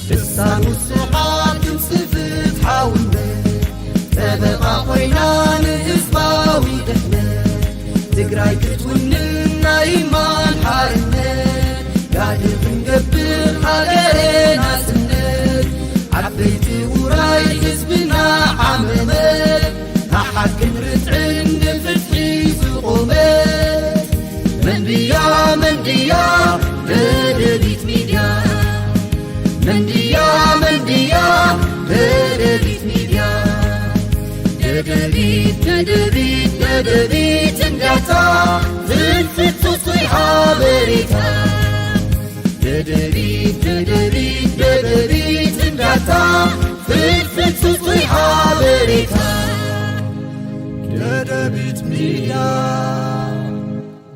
لسان الصحات صفت حاولنا تبقى خوينا نهزباوي دحنا تقراي كتوننا إيمان حارنا قادر نقبل حقرنا سنة عبيت وراي حزبنا عمنا أحد نرتعن فتحي سقومات من ديا درديت ميديا من ديا درديت ميديا درديت اندعتا زلفت تصيحة بريتا درديت اندعتا زلفت تصيحة بريتا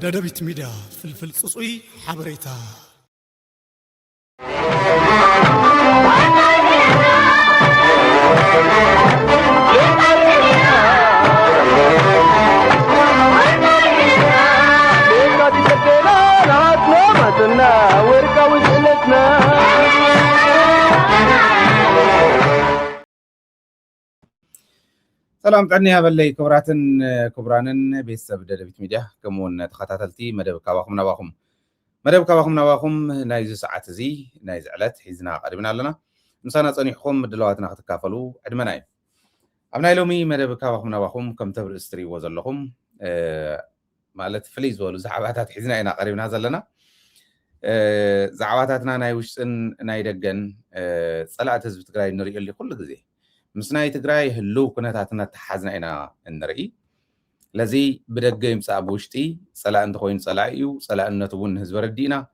درديت ميديا فلفل تصوي حبريتا سلام طعني هبلي كبرانن بيسب درديت ميديا كمون تخاتلتي مدب كواخم نواخم نايز ساعات زي نايز علت حزنا قريبنا لنا مسانا صنيحكم دلواتنا تكافلوا ادمناي ابناي لومي مدب كواخم نواخم كم تبر استري وزلهم مالت فليز ولو زعباتات حزنا انا قريبنا زلنا زعباتاتنا ناي وشن ناي دغن صلات حزب تግራይ نري اللي كل غزي مسناي تግራይ هلو كنتاتنا تحزنا انا نري لذي بدقة يمسأ بوشتي صلاة أنت خوين صلاة إيو صلاة أنت ون هزب ردينا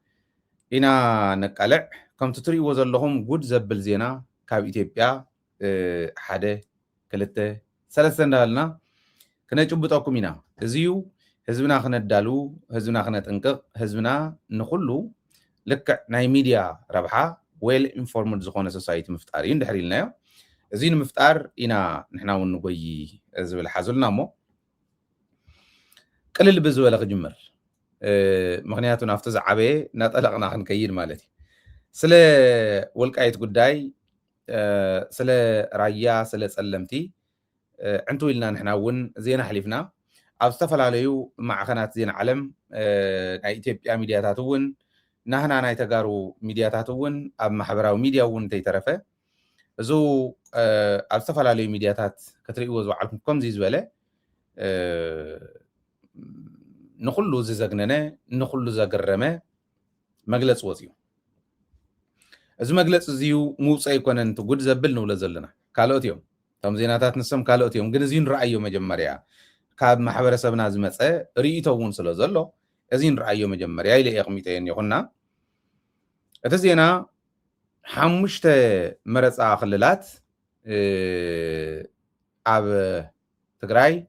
إنا نقلع كم تطري وزر لهم قد زبل زينا كاب إتيبيا حادة كلتة ثلاثة دالنا كنا جبتاكم إنا هزيو هزبنا خنا الدالو هزبنا خنا تنقق هزبنا نخلو لك ناي ميديا ربحة ويل انفورمد زخونة سوسايتي مفتارين دحري لنا زين مفتار إنا نحنا ونقوي هزب الحازلنا مو قلل بزوله جمر مغنياتو نافتز عبي نطلقنا خنكيد مالتي سلا ولقايت قداي سلا رايا سلا صلمتي انتو إلنا نحنا ون زينا حليفنا او استفلاليو مع خنات زين علم ناي إثيوبيا ميدياتاتو ون نحنا ناي تغارو ميدياتاتو ون اب محبراو ميديا ون تيترفه زو او استفلاليو ميدياتات كتريو زوعلكم كم زي زوله نخلو زغننه نخلو زغرمه مغلص وزيو از مغلص زيو موص يكونن تغد زبل نو لزلنا كالوتيوم تم زيناتات نسم كالوتيوم ግን زين رأيو مجمريا كاب محبرسبنا زمصه ريتوون ስለዘሎ ازين رأيو مجمريا الى يقميتين يخنا اتزينا حمشت مرصا خللات اب تግራይ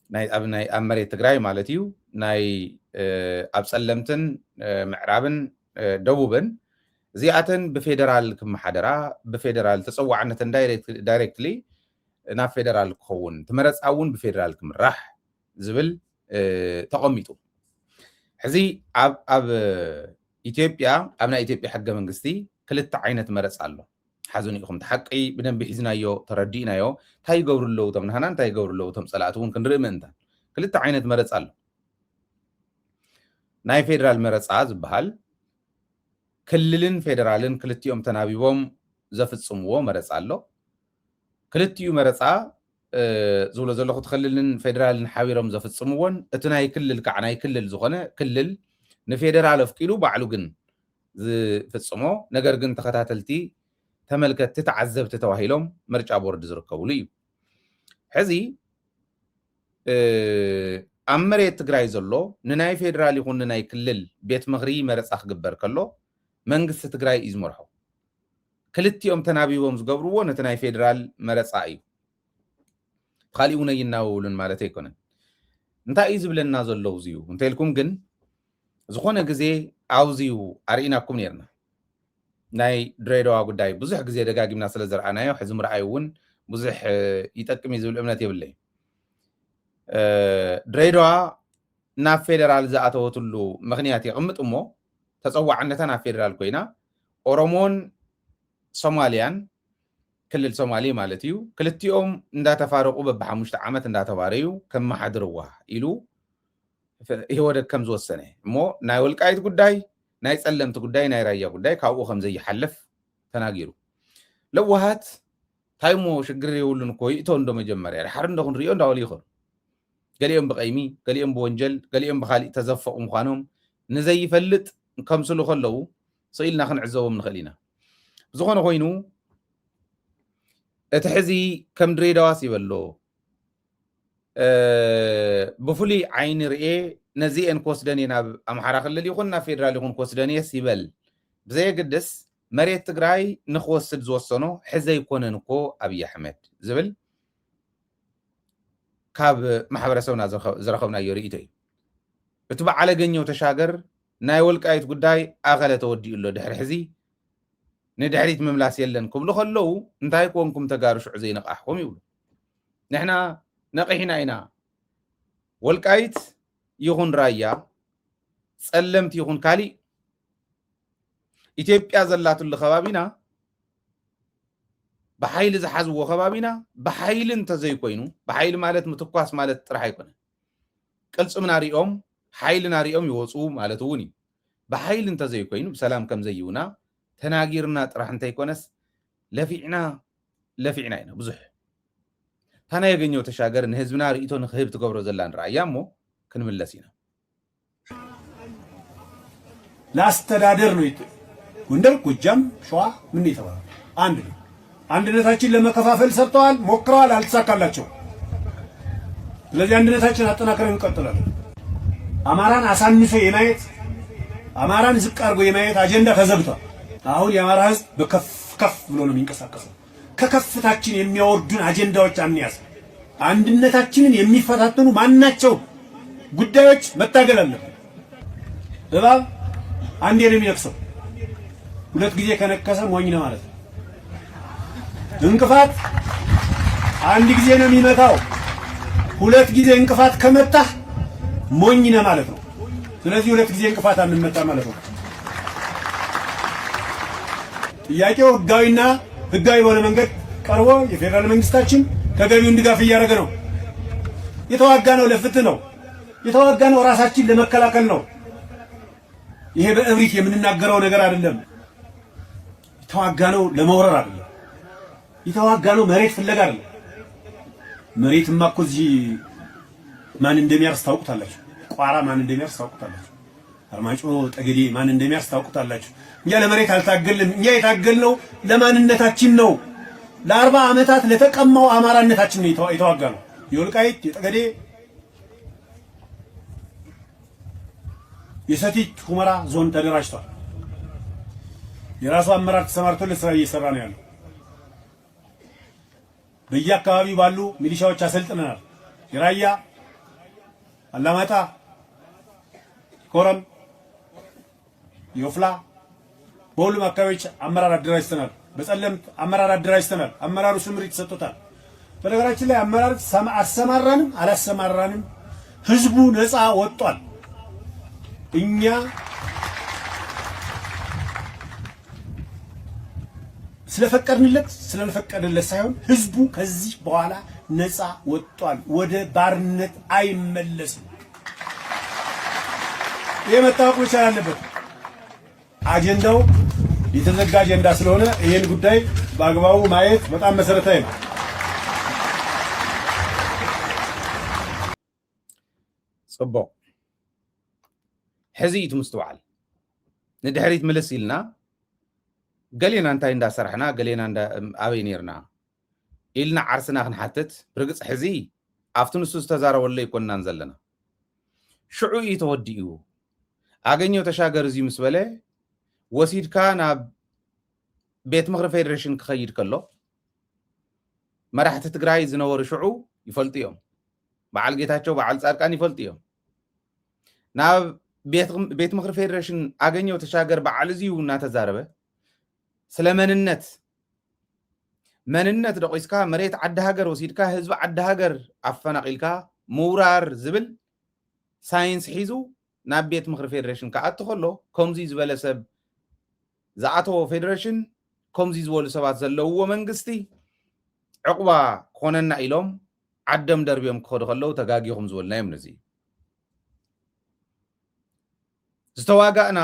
ناي ابناي امري تግራይ مالتيو ناي اب صلمتن معرابن دبوبن زياتن بفيدرال كمحدرا بفيدرال تصوعنتن دايركتلي نا فيدرال كون تمرصاون بفيدرال كمراح زبل تقميطو حزي اب ኢትዮጵያ ابنا ኢትዮጵያ حق መንግስቲ ክልተ ዓይነት መረጽ ኣሎ حزون يخم تحقي بدن بحزنايو تردينايو تاي غورلو تم نحنان تاي غورلو تم صلاتون كنري منتا كلتا عينت مرص الله ناي فيدرال مرصا زبحال كللن فيدرالن كلتيوم تنابيبوم زفصمو مرص الله كلتيو مرصا زولو زلخو تخللن فيدرالن حاويرم زفصموون اتناي كلل كعناي كلل زخونه كلل نفيدرال افكيلو بعلو جن زفصمو نجر جن تخاتلتي تملكت تتعذب تتوهيلهم مرجع بورد زركبوا لي حزي امري تግራይ ዘሎ ንናይ ፌደራል ይኹን ንናይ ክልል ቤት ምኽሪ መረጻ ክግበር ከሎ መንግስት ትግራይ ይዝመርሖ ክልቲኦም ተናቢቦም ዝገብርዎ ነቲ ናይ ፌደራል መረጻ እዩ ኻሊኡነ ይናውሉን ማለት ኣይኮነን እንታይ እዩ ዝብለና ዘሎ እዚዩ እንተልኩም ግን ዝኾነ ግዜ ኣውዚዩ ኣርኢናኩም ነርና ናይ ድሬዳዋ ጉዳይ ብዙሕ ግዜ ደጋጊምና ስለ ዘርአናዮ ሕዚ ምርኣዩውን ብዙሕ ይጠቅም ዝብል እምነት የብለይ ድሬዳዋ ናብ ፌደራል ዝኣተወትሉ ምኽንያት ይቕምጥ እሞ ተፀዋዕነታ ናብ ፌደራል ኮይና ኦሮሞን ሶማሊያን ክልል ሶማሌ ማለት እዩ ክልቲኦም እንዳተፋረቁ በ5 ዓመት እንዳተባረዩ ከመሓድርዋ ኢሉ ይወደድ ከም ዝወሰነ እሞ ናይ ወልቃይት ጉዳይ ናይ ጸለምቲ ጉዳይ ናይ ራያ ጉዳይ ካብኡ ከም ዘይሐልፍ ተናጊሩ ለዋሃት ታይሞ ሽግር ይውሉን ኮይ እቶ እንዶ መጀመርያ ድሓር እንደኹን ሪኦ እንዳወል ይኹን ገሊኦም ብቀይሚ ገሊኦም ብወንጀል ገሊኦም ብኻሊእ ተዘፈቁ ምዃኖም ንዘይፈልጥ ከምስሉ ከለው ስኢልና ክንዕዘቦም ንኽእል ኢና ዝኾነ ኮይኑ እቲ ሕዚ ከም ድሬዳዋስ ይበሎ ብፍሉይ ዓይኒ ርኤ ነዚአን ክወስደን ናብ ኣምሓራ ክልል ይኹን ናብ ፌደራል ይኹን ክወስደን የስ ይበል ብዘየግድስ መሬት ትግራይ ንክወስድ ዝወሰኖ ሕዚ ኣይኮነን እኮ ኣብይ ኣሕመድ ዝብል ካብ ማሕበረሰብና ዝረኸብናዮ ርእይቶ እዩ እቲ በዓለ ገኘው ተሻገር ናይ ወልቃይት ጉዳይ ኣኸለ ተወዲኡ ኣሎ ድሕሪ ሕዚ ንድሕሪት ምምላስ የለን ክብሉ ከለው እንታይ ኮንኩም ተጋሩ ሽዑ ዘይነቃሕኩም ይብሉ ንሕና ነቂሕና ኢና ወልቃይት ይኹን ራያ ጸለምቲ ይኹን ካሊእ ኢትዮጵያ ዘላትሉ ከባቢና بحيل زحز وخبابينا بحيل انت زي كوينو بحيل مالت متكواس مالت طرح يكون قلص من ناريوم حيل ناريوم يوصو مالتوني بحيل انت زي كوينو بسلام كم زيونا تناغيرنا طرح انت يكونس لفيعنا هنا بزح تانا يغنيو تشاغر ان حزبنا ريتو نخيب تغبرو زلان رايامو كنملسينا لا استدادر نو يت وندل كجام شوا من يتبا አንድነታችን ለመከፋፈል ሰርተዋል ሞክረዋል አልተሳካላቸው ስለዚህ አንድነታችን አጠናክረን እንቀጥላለን አማራን አሳንሶ የማየት አማራን ዝቅ አድርጎ የማየት አጀንዳ ተዘግቷል አሁን የአማራ ህዝብ በከፍ ብሎ ነው የሚንቀሳቀሰው ከከፍታችን የሚያወርዱን አጀንዳዎች አንያዝ አንድነታችንን የሚፈታተኑ ማናቸው ጉዳዮች መታገል አለብን እባብ አንዴ ነው የሚነክሰው ሁለት ጊዜ ከነከሰ ሞኝ ነው ማለት ነው እንቅፋት አንድ ጊዜ ነው የሚመታው ሁለት ጊዜ እንቅፋት ከመታህ ሞኝ ነህ ማለት ነው ስለዚህ ሁለት ጊዜ እንቅፋት አንመታ ማለት ነው ጥያቄው ህጋዊ በሆነ መንገድ ቀርቦ የፌደራል መንግስታችን ተገቢውን ድጋፍ እያደረገ ነው የተዋጋነው ለፍትህ ነው የተዋጋነው ራሳችን ለመከላከል ነው ይሄ በእብሪት የምንናገረው ነገር አይደለም የተዋጋነው ለመውረር አይደለም የተዋጋነው መሬት ፍለጋ አይደለም መሬትማ እኮ እዚህ ማን እንደሚያርስ ታውቁታላችሁ ቋራ ማን እንደሚያርስ ታውቁታላችሁ አርማጮ ጠገዴ ማን እንደሚያርስ ታውቁታላችሁ እኛ ለመሬት አልታገልንም እኛ የታገልነው ለማንነታችን ነው ለ40 ዓመታት ለተቀማው አማራነታችን ነው የተዋጋነው የወልቃይት የጠገዴ የሰቲት ሁመራ ዞን ተደራጅቷል የራሱ አመራር ተሰማርቶለት ስራ እየሰራ ነው ያለው በየአካባቢው ባሉ ሚሊሻዎች አሰልጥነናል የራያ አላማጣ ኮረም የወፍላ በሁሉም አካባቢዎች አመራር አደራጅተናል በጸለምት አመራር አደራጅተናል አመራሩ ስምሪት ተሰጥቶታል በነገራችን ላይ አመራር አሰማራንም አላሰማራንም ህዝቡ ነፃ ወጥቷል እኛ ስለፈቀደለት ሳይሆን ህዝቡ ከዚህ በኋላ ነፃ ወጥቷል ወደ ባርነት አይመለስም የመታወቅ መቻል አለበት አጀንዳው የተዘጋ አጀንዳ ስለሆነ ይሄን ጉዳይ በአግባቡ ማየት በጣም መሰረታዊ ነው ጽቦ ሕዚ ትምስተዋል ንድሕሪት መለስ ኢልና ገሌና እንታይ እንዳሰርሕና ገሌና ኣበይ ነርና ኢልና ዓርስና ክንሓትት ብርግጽ ሕዚ ኣብቲ ንሱ ዝተዛረበሎ ይኮንናን ዘለና ሽዑ እዩ ተወዲኡ ኣገኘው ተሻገር እዚ ምስ በለ ወሲድካ ናብ ቤት ምክሪ ፌደሬሽን ክኸይድ ከሎ መራሕቲ ትግራይ ዝነበሩ ሽዑ ይፈልጡ እዮም በዓል ጌታቸው በዓል ጻድቃን ይፈልጡ እዮም ናብ ቤት ምክሪ ፌደሬሽን ኣገኘው ተሻገር በዓል እዚዩ እናተዛረበ ስለመንነት መንነት ደቆይስካ መሬት ዓዲ ሃገር ወሲድካ ህዝቢ ዓዲ ሃገር ኣፈናቂልካ ምውራር ዝብል ሳይንስ ሒዙ ናብ ቤት ምክሪ ፌደሬሽን ከኣቱ ከሎ ከምዚ ዝበለ ሰብ ዝኣተዎ ፌደሬሽን ከምዚ ዝበሉ ሰባት ዘለውዎ መንግስቲ ዕቁባ ኮነና ኢሎም ዓደም ደርብዮም ክኸዱ ከለው ተጋጊኹም ዝበልና እዮም ነዚ ዝተዋጋእና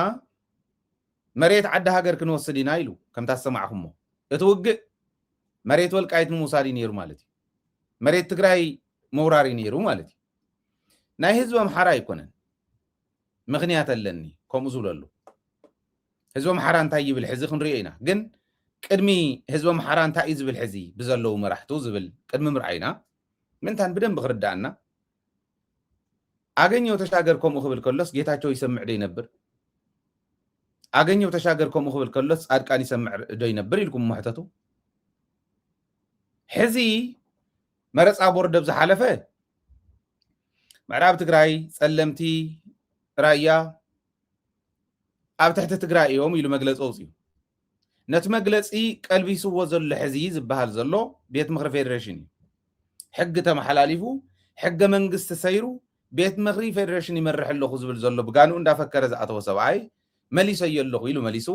መሬት ዓዲ ሃገር ክንወስድ ኢና ኢሉ ከም ታሰማዕኹሞ እቲ ውግእ መሬት ወልቃይት ንምውሳድ ነይሩ ማለት እዩ መሬት ትግራይ መውራሪ ነይሩ ማለት እዩ ናይ ህዝቢ ኣምሓራ ኣይኮነን ምክንያት ኣለኒ ከምኡ ዝብለሉ ህዝቢ ኣምሓራ እንታይ ይብል ሕዚ ክንሪኦ ኢና ግን ቅድሚ ህዝቢ ኣምሓራ እንታይ እዩ ዝብል ሕዚ ብዘለዉ መራሕቱ ዝብል ቅድሚ ምርኣይና ምንታን ብደንብ ክርዳእና አገኘው ተሻገር ከምኡ ክብል ከሎስ ጌታቸው ይሰምዕ ዶ ይነብር አገኘው ተሻገር ከምኡ ክብል ከሎስ ጻድቃን ይሰምዕ ዶ ይነብር ኢልኩም ማሕተቱ ሕዚ መረፃ ቦርድ ብዝሓለፈ ምዕራብ ትግራይ ጸለምቲ ራያ ኣብ ትሕቲ ትግራይ እዮም ኢሉ መግለፂ ኣውፅዩ ነቲ መግለፂ ቀልቢስዎ ዘሎ ሕዚ ዝበሃል ዘሎ ቤት ምክሪ ፌደሬሽን እዩ ሕጊ ተመሓላሊፉ ሕገ መንግስቲ ሰይሩ ቤት ምክሪ ፌደሬሽን ይመርሕ ኣለኹ ዝብል ዘሎ ብጋኑ እንዳፈከረ ዝኣተወ ሰብኣይ መሊሶ ኣለኹ ኢሉ መሊሱ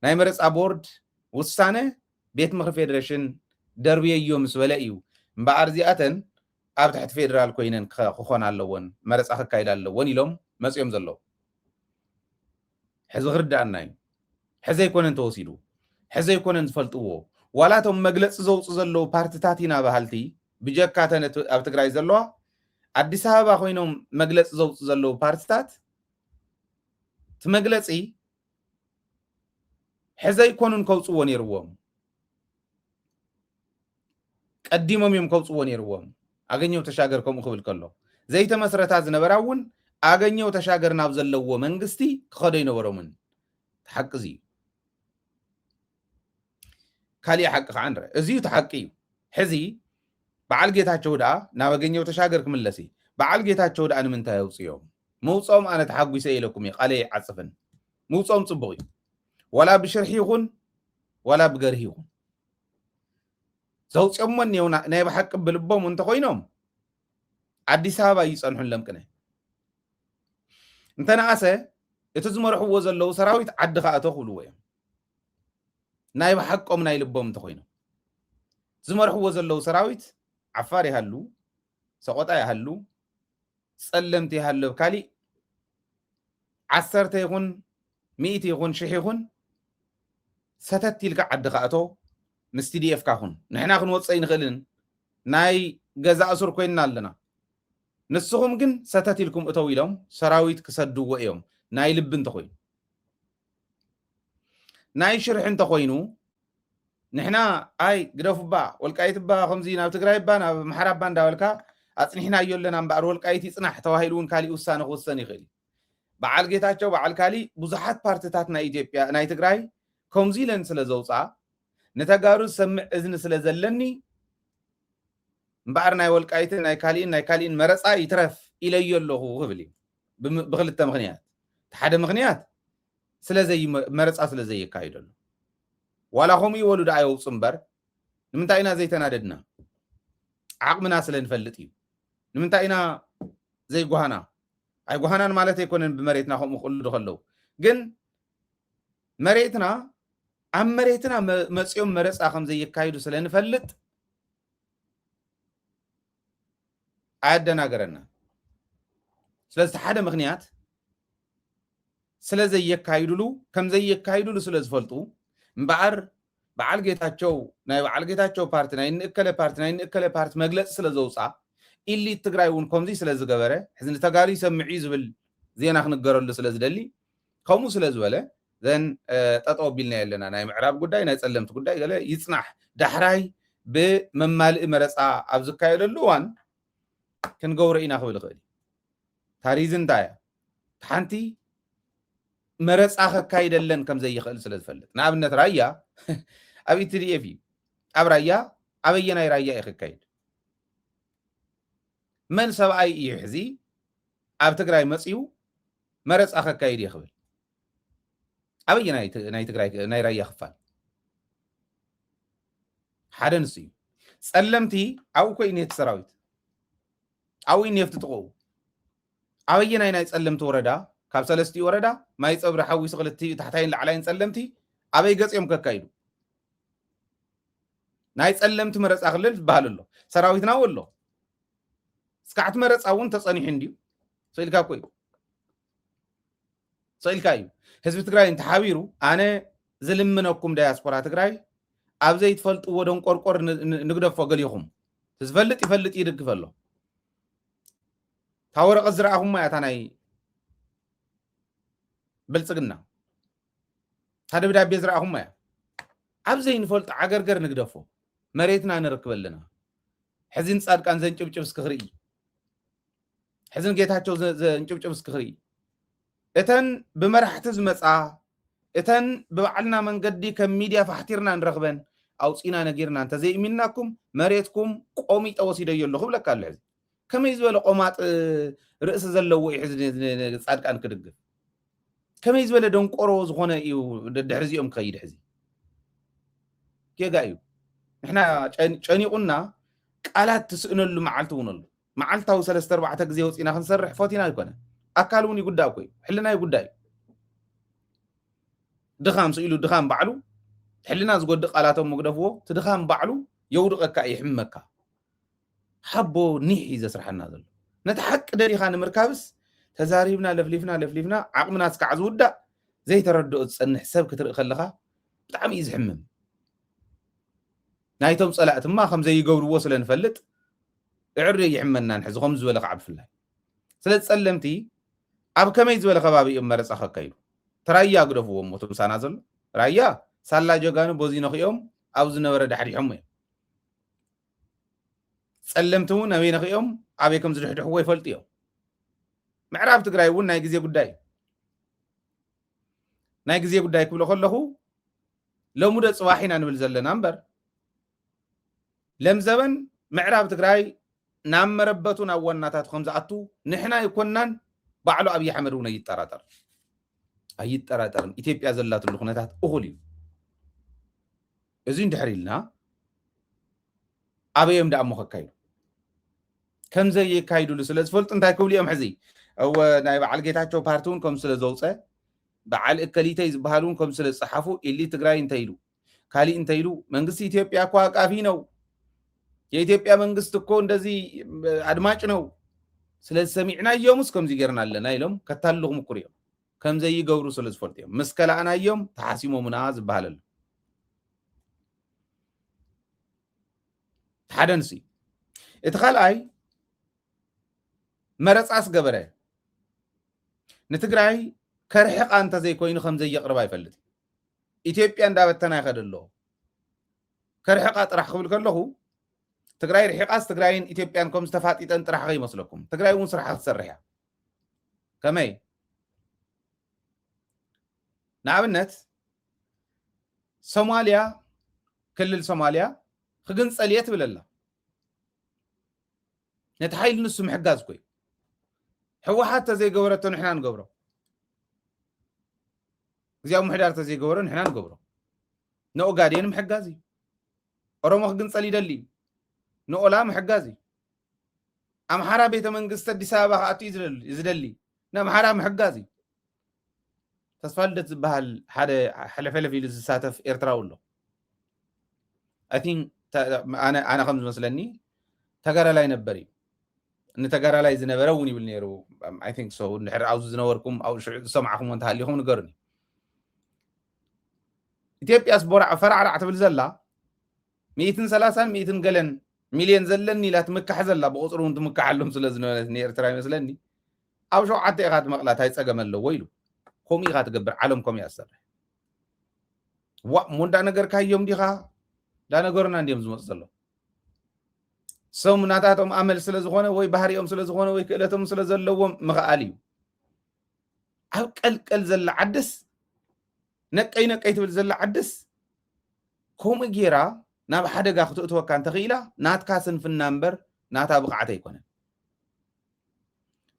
ናይ መረፃ ቦርድ ውሳነ ቤት ምክሪ ፌደሬሽን ደርብየዮ ምስ በለ እዩ እምበኣር እዚኣተን ኣብ ትሕቲ ፌደራል ኮይነን ክኾን ኣለዎን መረፃ ክካይድ ኣለዎን ኢሎም መፅኦም ዘለዉ ሕዚ ክርዳእና እዩ ሕዚ ኣይኮነን ተወሲዱ ሕዚ ኣይኮነን ዝፈልጥዎ ዋላቶም መግለፂ ዘውፅኡ ዘለዉ ፓርቲታት ኢና ባህልቲ ብጀካተን ኣብ ትግራይ ዘለዋ አዲስ አበባ ኮይኖም መግለፂ ዘውፅኡ ዘለዉ ፓርቲታት እቲ መግለፂ ሕዚ ኣይኮኑን ከውፅዎ ነይርዎም ቀዲሞም እዮም ከውፅዎ ነይርዎም አገኘው ተሻገር ከምኡ ክብል ከሎ ዘይተመስረታ ዝነበራ እውን አገኘው ተሻገር ናብ ዘለዎ መንግስቲ ክኸዶ ይነበሮምን ተሓቂ እዩ ካሊእ ሓቂ ከዓ ንረ እዚዩ ተሓቂ እዩ ሕዚ በዓል ጌታቸው ደኣ ናብ አገኘው ተሻገር ክምለሲ በዓል ጌታቸው ደኣ ንምንታይ ኣውፅዮም ምውፆም ኣነ ተሓጒሰ ኢለኩም እየ ቃለይ ዓፅፍን ምውፆም ፅቡቅ እዩ ወላ ብሽርሒ ይኹን ወላ ብገርሂ ይኹን ዘውፅኦሞ እኒአው ናይ ብሓቂ ብልቦም እንተኮይኖም አዲስ አበባ ይፀንሑሎም ቅነ እንተነኣሰ እቲ ዝመርሕዎ ዘለዉ ሰራዊት ዓዲ ከኣቶ ክብልዎ እዮም ናይ ብሓቆም ናይ ልቦም እንተኮይኖም ዝመርሕዎ ዘለዉ ሰራዊት ዓፋር ይሃሉ ሰቆጣ ይሃሉ ጸለምቲ ይሃሉ ካሊእ 10 ይኹን 100 ይኹን 1000 ይኹን ሰተት ኢልካ ዓዲ ከኣቶ ምስ TDF ካኹን ንሕና ክንወፅእ ንኽእልን ናይ ገዛ እሱር ኮይንና ኣለና ንስኹም ግን ሰተት ኢልኩም እተው ኢሎም ሰራዊት ክሰድዎ እዮም ናይ ልቢ እንተኮይኑ ናይ ሽርሒ እንተኮይኑ ንሕና ኣይ ግደፉባ ወልቃይትባ ከምዚ ናብ ትግራይባ ናብ ምሓራባ እንዳበልካ ኣፅኒሕናዮ ኣለና እምበኣር ወልቃይት ይፅናሕ ተባሂሉ እውን ካሊእ ውሳነ ክወሰን ይኽእል በዓል ጌታቸው በዓል ካሊእ ብዙሓት ፓርቲታት ናይ ኢትዮጵያ ናይ ትግራይ ከምዚ ኢለን ስለ ዘውፅኣ ነተጋሩ ሰምዕ እዝኒ ስለ ዘለኒ እምበኣር ናይ ወልቃይትን ናይ ካሊእን መረፃ ይትረፍ ኢለዮ ኣለኹ ክብል እዩ ብክልተ ምክንያት ሓደ ምክንያት መረፃ ስለዘይካይደሉ ዋላ ከምኡ ይበሉ ዳ ይወፁ እምበር ንምንታይ ኢና ዘይተናደድና ዓቕምና ስለንፈልጥ እዩ ንምንታይ ኢና ዘይጓሃና ኣይጓሃናን ማለት ኣይኮነን ብመሬትና ከምኡ ክእሉ ከለዉ ግን መሬትና ኣብ መሬትና መፅኦም መረፃ ከም ዘይካይዱ ስለንፈልጥ ኣያደናገረና ስለዚ ሓደ ምክንያት ስለዘይካይዱሉ ከም ዘይካይዱሉ ስለ ዝፈልጡ እምበኣር በዓል ጌታቸው ናይ በዓል ጌታቸው ፓርቲ ናይ ንእከለ ፓርቲ መግለፂ ስለ ዘውፃ ኢሊት ትግራይ እውን ከምዚ ስለ ዝገበረ ሕዚ ንተጋሩ ይሰምዕ እዩ ዝብል ዜና ክንገረሉ ስለ ዝደሊ ከምኡ ስለ ዝበለ ዘን ጠጠው ኣቢልና ኣለና ናይ ምዕራብ ጉዳይ ናይ ጸለምቲ ጉዳይ ገለ ይፅናሕ ዳሕራይ ብመማልኢ መረፃ ኣብ ዝካየደሉ እዋን ክንገብሮ ኢና ክብል ይኽእል ታሪዝ እንታይ እያ ሓንቲ መረፃ ከካይደለን ከም ዘይኽእል ስለ ዝፈልጥ ንኣብነት ራያ ኣብ TDF እዩ ኣብ ራያ ኣበየናይ ራያ እዩ ክካይድ መን ሰብኣይ እዩ ሕዚ ኣብ ትግራይ መፅኡ መረፃ ከካይድ ይኽብል ኣበየናይ ናይ ትግራይ ናይ ራያ ክፋል ሓደ ንስ እዩ ጸለምቲ ኣብኡ ኮይኑ እቲ ሰራዊት ኣብኡ ነፍቲ ጥቕኡ ኣበየናይ ናይ ጸለምቲ ወረዳ ካብ 3 ወረዳ ማይ ፀብሪ ሓዊሱ ክልተ ታሕታይን ላዕላይን ጸለምቲ ኣበይ ገጽዮም ከካይዱ ናይ ጸለምቲ መረፃ ክልል ዝበሃል ኣሎ ሰራዊትና ወሎ እስካዕት መረፃ እውን ተጸኒሑ እንዲዩ ሰኢልካ ኮይ ሰኢልካ እዩ ህዝቢ ትግራይ እንተሓቢሩ ኣነ ዝልምነኩም ዳያስፖራ ትግራይ ኣብ ዘይትፈልጥዎ ደንቆርቆር ንግደፎ ገሊኹም ዝፈልጥ ይፈልጥ ይድግፍ ኣሎ ታወረቐ ዝረኣኹም እያ እታ ናይ ብልጽግና ታደብዳቤ ዝረኣኹም እያ ኣብ ዘይንፈልጦ ዓገርገር ንግደፎ መሬትና ንርክብ ኣለና ሕዝን ጻድቃን ዘንጭብጭብ እስክኽርኢ ሕዝን ጌታቸው ዘንጭብጭብ እስክኽርኢ እተን ብመራሕቲ ዝመጻ እተን ብባዕልና መንገዲ ከም ሚድያ ፋሕቲርና ንረኽበን ኣውፂና ነጊርና እንተዘይእሚንናኩም መሬትኩም ቆሚጠ ወሲደዮ ኣለኹ ብለካ ኣሎ ሕዚ ከመይ ዝበለ ቆማጥ ርእሲ ዘለዎ እዩ ሕዚ ጻድቃን ክድግፍ ከመይ ዝበለ ደንቆሮ ዝኾነ እዩ ድሕሪ እዚኦም ክኸይድ ሕዚ ጌጋ እዩ ንሕና ጨኒቁና ቃላት ትስእነሉ መዓልቲ እውን ኣሎ መዓልታዊ 3-4 ግዜ ወፂና ክንሰርሕ ፎቲና ይኮነ ኣካል እውን ይጉዳእ ኮይ ሕልና ይጉዳእ ድኻም ስኢሉ ድኻም ባዕሉ ሕልና ዝጎድእ ቃላቶም መግደፍዎ ትድኻም ባዕሉ የውድቐካ ይሕመካ ሓቦ ኒሕ እዩ ዘስርሐና ዘሎ ነቲ ሓቂ ደሊኻ ንምርካብስ ተዛሪብና ለፍሊፍና ዓቕምና እስካዕ ዝውዳእ ዘይተረድኦ ዝፀንሕ ሰብ ክትርኢ ከለኻ ብጣዕሚ እዩ ዝሕምም ናይቶም ጸላእትማ ከም ዘይገብርዎ ስለ ንፈልጥ ዕር ይሕመናን ሕዚ ከም ዝበለ ከዓ ብፍላይ ስለ ጸለምቲ ኣብ ከመይ ዝበለ ከባቢ እዮም መረፃ ከካይዱ ተራያ ግደፍዎ ሞቶ ምሳና ዘሎ ራያ ሳላ ጀጋኑ በዚ ነኽኦም ኣብ ዝነበረ ዳሕዲሖም እዮም ጸለምቲ እውን ኣበይ ነኽኦም ኣበይ ከም ዝድሕድሕዎ ይፈልጡ እዮም ምዕራብ ትግራይ እውን ናይ ግዜ ጉዳይ ናይ ግዜ ጉዳይ ክብሎ ከለኹ ለሙደ ጽባሕ ኢና ንብል ዘለና እምበር ለምዘበን ምዕራብ ትግራይ ናብ መረበቱ ናብ ዋናታቱ ከም ዝኣቱ ንሕና ይኮናን ባዕሉ ኣብይ ኣሕመድ እውን ኣይጠራጠርን ኢትዮጵያ ዘላትሉ ኩነታት እኹል እዩ እዚ እንድሕር ኢልና ኣበዮም ደኣ እሞ ከካይዱ ከምዘይ የካይዱሉ ስለ ዝፈልጡ እንታይ ክብሉ እዮም ሕዚ ናይ በዓል ጌታቸው ፓርቲ እውን ከም ስለ ዘውፀ በዓል እከሊተይ ዝበሃል እውን ከም ስለ ዝፀሓፉ ኢሊ ትግራይ እንተይሉ ካሊእ እንተይሉ መንግስቲ ኢትዮጵያ እኮ አቃፊ ነው የኢትዮጵያ መንግስት እኮ እንደዚህ አድማጭ ነው ስለዚህ ሰሚዕና እዮምስ ከምዚ ጌርና ኣለና ኢሎም ከታልኹ ምኩር እዮም ከምዘይ ይገብሩ ስለ ዝፈልጡ እዮም መስከላና እዮም ተሓሲሞምና ዝበሃል ኣሎ ሓደንሲ እቲ ካልኣይ መረፃስ ገበረ ንትግራይ ከርሕቃ እንተዘይኮይኑ ከምዘይ የቕርባ ይፈልጥ ኢትዮጵያ እንዳበተና ይኸድ ኣሎ ከርሕቃ ጥራሕ ክብል ከለኹ ትግራይ ርሒቃስ ትግራይን ኢትዮጵያን ከም ዝተፋጢጠን ጥራሕ ይመስለኩም ትግራይ እውን ስራሕ ክትሰርሕ ከመይ ንኣብነት ሶማልያ ክልል ሶማልያ ክግንፀል እየ ትብል ኣላ ነቲ ሓይሊ ንሱ ምሕጋዝ ኮይ ሕወሓት ተዘይገበረቶ ንሕና ንገብሮ እዚኣ ምሕዳር ተዘይገበሮ ንሕና ንገብሮ ንኦጋዴን ምሕጋዝ እዩ ኦሮሞ ክግንፀል ይደሊ ንኦላ ምሕጋዝ እዩ ኣምሓራ ቤተ መንግስቲ ኣዲስ ኣበባ ከኣቱ እዩ ዝደሊ ንኣምሓራ ምሕጋዝ እዩ ተስፋ ልደት ዝበሃል ሓደ ሕለፈለፍ ኢሉ ዝሳተፍ ኤርትራዊ ኣሎ ኣነ ከም ዝመስለኒ ተጋዳላይ ነበር እዩ ንተጋዳላይ ዝነበረ እውን ይብል ነይሩ ኣይ ቲንክ ሶ ንድሕሪ ኣብዚ ዝነበርኩም ኣብ ሽዑ ዝሰማዕኹም እንተሃሊኹም ንገሩኒ ኢትዮጵያስ ፈራዕራዕ ትብል ዘላ 130 ገለን ሚልዮን ዘለኒ ኢላ ትምካሕ ዘላ ብቁፅሩ እውን ትምካሓሎም ስለ ዝነበረት ንኤርትራ ይመስለኒ ኣብ 7 ኢኻ ትመቕላት ኣይፀገም ኣለዎ ኢሉ ከምኡ ኢኻ ትገብር ዓለም ከምኡ እያ ዝሰርሕ ሞ እንዳነገርካዮም ዲኻ እንዳነገሩና እንዲኦም ዝመፁ ዘሎ ሰም ናታቶም ኣመል ስለ ዝኾነ ወይ ባህሪኦም ስለ ዝኾነ ወይ ክእለቶም ስለ ዘለዎም ምኽኣል እዩ ኣብ ቀልቀል ዘላ ዓድስ ነቀይ ትብል ዘላ ዓድስ ከምኡ ጌራ ናብ ሓደጋ ክትእትወካ እንተኽኢላ ናትካ ስንፍና እምበር ናታ ብቕዓት ኣይኮነን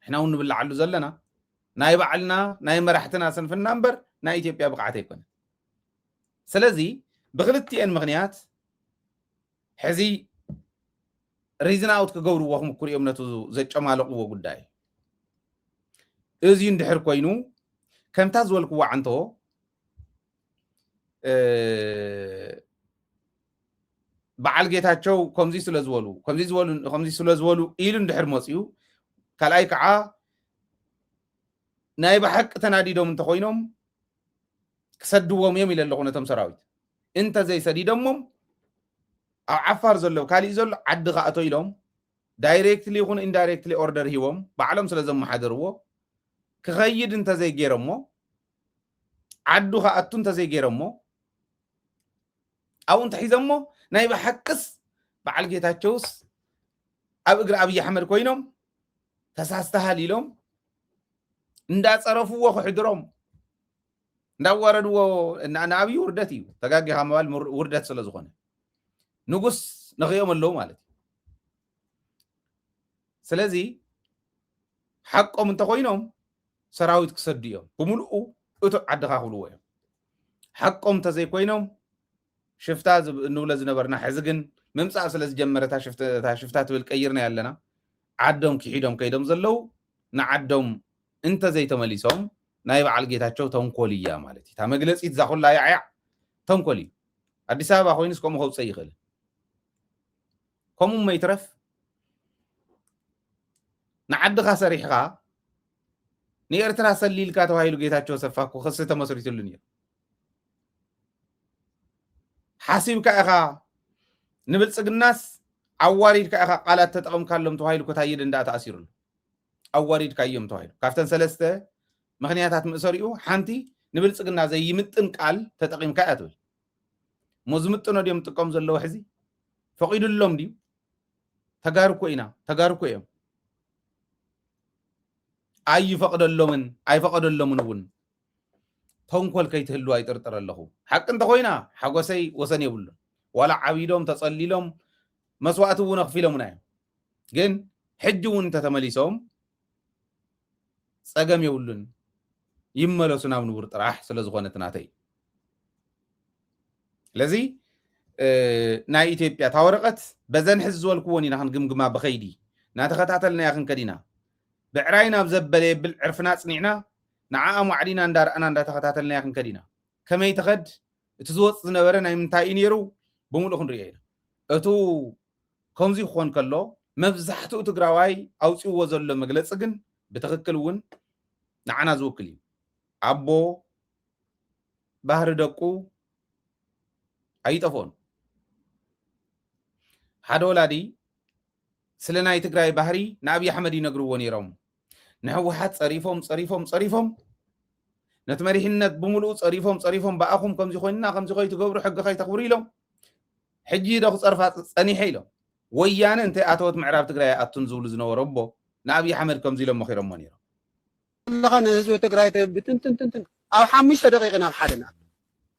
ንሕና እውን ንብላዓሉ ዘለና ናይ ባዕልና ናይ መራሕትና ስንፍና እምበር ናይ ኢትዮጵያ ብቕዓት ኣይኮነን ስለዚ ብክልቲአን ምክንያት ሕዚ ሪዝን ኣውት ክገብርዎ ክምኩር እዮም ነቱ ዘጨማለቕዎ ጉዳይ እዚ እንድሕር ኮይኑ ከምታ ዝበልክዎ ዓንቶ በዓል ጌታቸው ከምዚ ስለዝበሉ ኢሉ እንድሕር መፅኡ ካልኣይ ከዓ ናይ ብሓቂ ተናዲዶም እንተኮይኖም ክሰድዎም እዮም ኢለ ኣለኹ ነቶም ሰራዊት እንተ ዘይሰዲዶሞም ኣብ ዓፋር ዘሎ ካሊእ ዘሎ ዓዲ ከኣቶ ኢሎም ዳይሬክትሊ ይኹን ኢንዳይሬክትሊ ኦርደር ሂቦም ባዕሎም ስለ ዘመሓደርዎ ክኸይድ እንተዘይገይሮሞ ዓዱ ከኣቱ እንተዘይገይሮሞ ኣብኡ እንተሒዞሞ ናይ ብሓቅስ በዓል ጌታቸውስ ኣብ እግሪ ኣብይ ኣሕመድ ኮይኖም ተሳስተሃል ኢሎም እንዳፀረፍዎ ክሕድሮም እንዳዋረድዎ ንኣብይ ውርደት እዩ ተጋጊኻ ምባል ውርደት ስለ ዝኾነ ንጉስ ንኽዮም ኣለዉ ማለት እዩ ስለዚ ሓቆም እንተኮይኖም ሰራዊት ክሰዱ እዮም ብምልኡ እቱ ዓድኻ ክብልዎ እዮም ሓቆም እንተዘይኮይኖም ሽፍታ እንብሎ ዝነበርና ሕዚ ግን ምምፃእ ስለ ዝጀመረታ ሽፍታ ትብል ቀይርና ያለና ዓዶም ክሒዶም ከይዶም ዘለው ንዓዶም እንተዘይተመሊሶም ናይ በዓል ጌታቸው ተንኮል እያ ማለት እዩ እታ መግለፂት እዛ ኩላ ያዕያዕ ተንኮል እዩ ኣዲስ ኣበባ ኮይኑስ ከምኡ ከውፅእ ይኽእል ከምኡ መይትረፍ ንዓድኻ ሰሪሕኻ ንኤርትራ ሰሊልካ ተባሂሉ ጌታቸው ሰፋ እኮ ክሲ ተመስሪቱሉ ነይሩ ሓሲብካ ኢኻ ንብልፅግናስ ኣዋሪድካ ኢኻ ቃላት ተጠቐምካሎም ተባሂሉ ኮታየ ደንዳኣ ተኣሲሩሉ ኣዋሪድካ እዮም ተባሂሉ ካብተን ሰለስተ ምክንያታት ምእሰሪኡ ሓንቲ ንብልፅግና ዘይምጥን ቃል ተጠቒምካ እያ ትብል ሞ ዝምጥኖ ድዮም ጥቀም ዘለዎ ሕዚ ፈቂዱሎም ድዩ ተጋርኮ ኢና ተጋርኮ እዮም ኣይፈቀደሎምን እውን ተንኮል ከይትህልዋ ይጥርጥር ኣለኹ ሓቂ እንተኮይና ሓጎሰይ ወሰን የብሉን ዋላ ዓቢዶም ተፀሊሎም መስዋእቲ እውን ኣኽፊሎምና እዮም ግን ሕጂ እውን እንተተመሊሶም ፀገም የብሉን ይመለሱ ናብ ንቡር ጥራሕ ስለ ዝኾነት ናተይ ስለዚ ናይ ኢትዮጵያ ታወረቐት በዘን ሕዚ ዝበልክዎን ኢና ክንግምግማ ብኸይዲ እናተኸታተልናያ ክንከዲና ብዕራይ ናብ ዘበለ የብል ዕርፍና ፅኒዕና ንዓኣም ዋዕዲና እንዳርአና እንዳተኸታተልናያ ክንከዲና ከመይ ተኸድ እቲ ዝወፅ ዝነበረ ናይ ምንታይ እዩ ነይሩ ብምሉእ ክንሪኦ ኢና እቱ ከምዚ ክኾን ከሎ መብዛሕትኡ ትግራዋይ ኣውፅዎ ዘሎ መግለፂ ግን ብትክክል እውን ንዓና ዝውክል እዩ ኣቦ ባህሪ ደቁ ኣይጠፍኦን ሓደ ወላዲ ስለ ናይ ትግራይ ባህሪ ንኣብይ ኣሕመድ ይነግርዎ ነይሮም ንሕወሓት ፀሪፎም ነቲ መሪሕነት ብምሉእ ፀሪፎም በኣኹም ከምዚ ኮይንና ከምዚ ከይትገብሩ ሕጊ ከይተኽብሩ ኢሎም ሕጂ ዶ ክፀርፋ ፀኒሐ ኢሎም ወያነ እንታይ ኣተወት ምዕራብ ትግራይ ኣቱን ዝብሉ ዝነበሮ እቦ ንኣብይ ኣሕመድ ከምዚ ኢሎም መኺሮሞ ነይሮም لغة نزوة تقرأي بتن أو حمش دقيقة ناب حدنا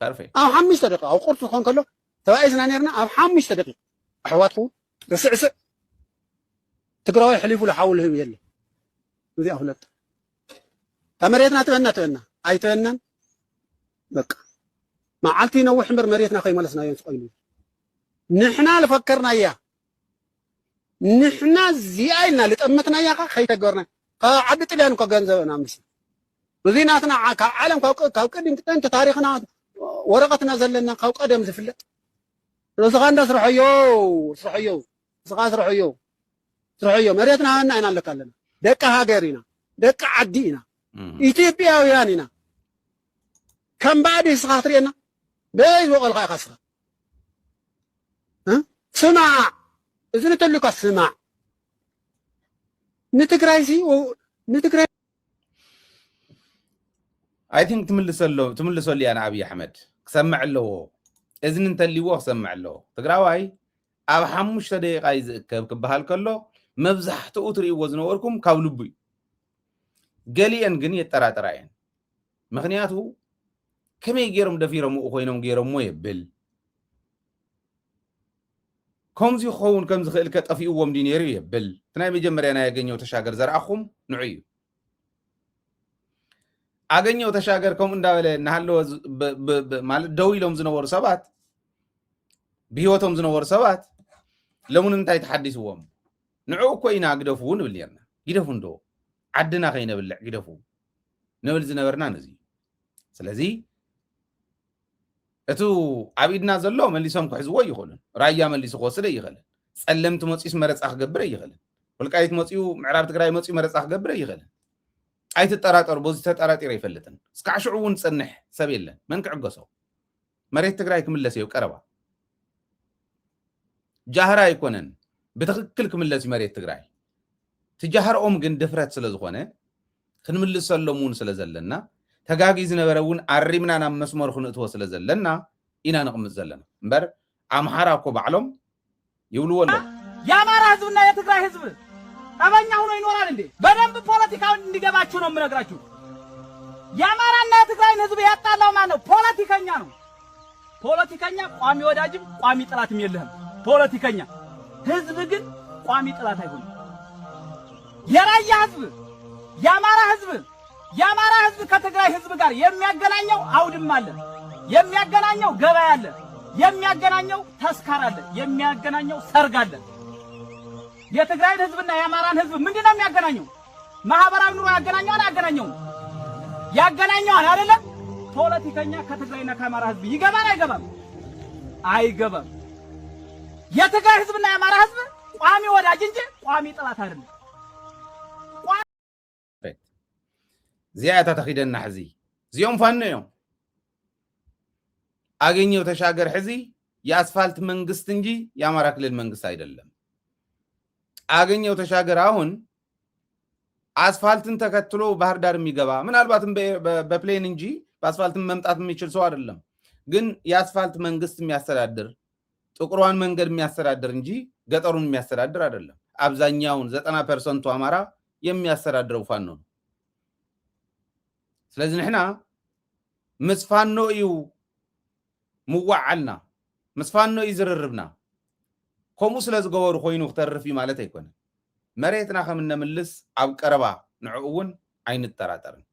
perfect أو حمش دقيقة أو قرص خون كله توائزنا نيرنا أو حمش دقيقة أحواتكم رسعس تقرأي حليفوا لحولهم يلي وذي أهلت أمريتنا تغنى أي تغنى بك ما عالتي نوح مر مريتنا خي ملسنا ينسقيني نحنا لفكرنا إياه نحنا زياينا لتأمتنا إياه خي تقرنا عدت لي أنا كجنزبنا مش وذيناتنا كعالم كوكدين أنت تاريخنا ورقتنا زلنا كوكدين زفلت رزقنا سرحيو مريتنا أنا لك لنا دك هاجرنا دك عدينا إثيوبيا وياننا كم بعد يسخاطرينا بيز وقل غاي خسر سمع إذن تلك السمع نتقرايسي ونتقراي I think تملسوا لي أنا أبي أحمد سمع له إذن أنت اللي هو سمع له تقراوي أب حمش تدي قايز كبهال كله مبزح تؤتري وزن وركم كولبي قالي أن جنيه ترى مخنياته كم يجيرم دفيرم وخوينهم جيرم ويبل كمزي خون كمزي خلك تفي وم دينيري يبل تناي مجمر أنا يجنيه وتشاجر زرعهم نعيو أجنيه وتشاجر كم إن داول نهلو مال دويلهم زنور سبات بيوتهم زنور سبات لمن أنت يتحدثوهم نعو كوينا قدفون باليرنا قدفون دو عدنا خينا بالله قدفون نبل زنورنا نزي سلازي እቱ አብይድና ዘሎ መሊሶም ክሕዝዎ ይኽእሉን ራያ መሊሱ ክወስደ ይኽእልን ጸለምቲ መፂስ መረፃ ክገብር ይኽእልን ወልቃይት መፂኡ ምዕራብ ትግራይ መፂኡ መረፃ ክገብር ይኽእልን ኣይትጠራጠሩ በዚ ተጠራጢረ ይፈልጥን እስካዕ ሽዑ እውን ጽንሕ ሰብ የለን መን ክዕገሶ መሬት ትግራይ ክምለስ እዩ ቀረባ ጃህራ አይኮነን በትክክል ክምለስ መሬት ትግራይ ትጃህርኦም ግን ድፍረት ስለዝኾነ ክንምልሰሎሙን ስለዘለና ተጋጊ ዝነበረውን አሪምና ናብ መስመር ክንእትዎ ስለዘለና ኢና ንቕምጥ ዘለና እምበር አምሓራ እኮ ባዕሎም ይብልዎ ኣሎ የአማራ ህዝብና የትግራይ ህዝብ ጠበኛ ሆኖ ይኖራል እንዴ? በደንብ ፖለቲካው እንዲገባችሁ ነው የምነግራችሁ። የአማራና የትግራይ ህዝብ ያጣላው ማን ነው? ፖለቲከኛ ነው። ፖለቲከኛ ቋሚ ወዳጅም ቋሚ ጥላትም የለህም። ፖለቲከኛ ህዝብ ግን ቋሚ ጥላት አይሆንም። የራያ ህዝብ የአማራ ህዝብ ከትግራይ ህዝብ ጋር የሚያገናኘው አውድም አለ፣ የሚያገናኘው ገበያ አለ፣ የሚያገናኘው ተስካር አለ፣ የሚያገናኘው ሰርግ አለ። የትግራይ ህዝብና የአማራን ህዝብ ምንድነው የሚያገናኘው? ማህበራዊ ኑሮ ያገናኘዋል ያገናኘዋል አይደለ? ፖለቲከኛ ከትግራይና ከአማራ ህዝብ ይገባል አይገባም? የትግራይ ህዝብና የአማራ ህዝብ ቋሚ ወዳጅ እንጂ ቋሚ ጥላት አይደለም። ዚያታ ተኺደና ሕዚ ዚኦም ፋኖ እዮም አገኘው ተሻገር ሕዚ የአስፋልት መንግስት እንጂ የአማራ ክልል መንግስት አይደለም። አገኘው ተሻገር አሁን አስፋልትን ተከትሎ ባህር ዳር የሚገባ ምናልባትም በፕሌን እንጂ በአስፋልትን መምጣት የሚችል ሰው አይደለም። ግን የአስፋልት መንግስት የሚያስተዳድር ጥቁሯን መንገድ የሚያስተዳድር እንጂ ገጠሩን የሚያስተዳድር አይደለም። አብዛኛውን 90% አማራ የሚያስተዳድረው ፋኖ ነው። ስለዚህ ንሕና ምስፋኖ እዩ ምዋዓልና ምስፋኖ እዩ ዝርርብና ከምኡ ስለ ዝገበሩ ኮይኑ ክተርፍ ማለት አይኮነን። መሬትና ከም እነምልስ ኣብ ቀረባ ንዕኡ እውን ኣይንጠራጠርን።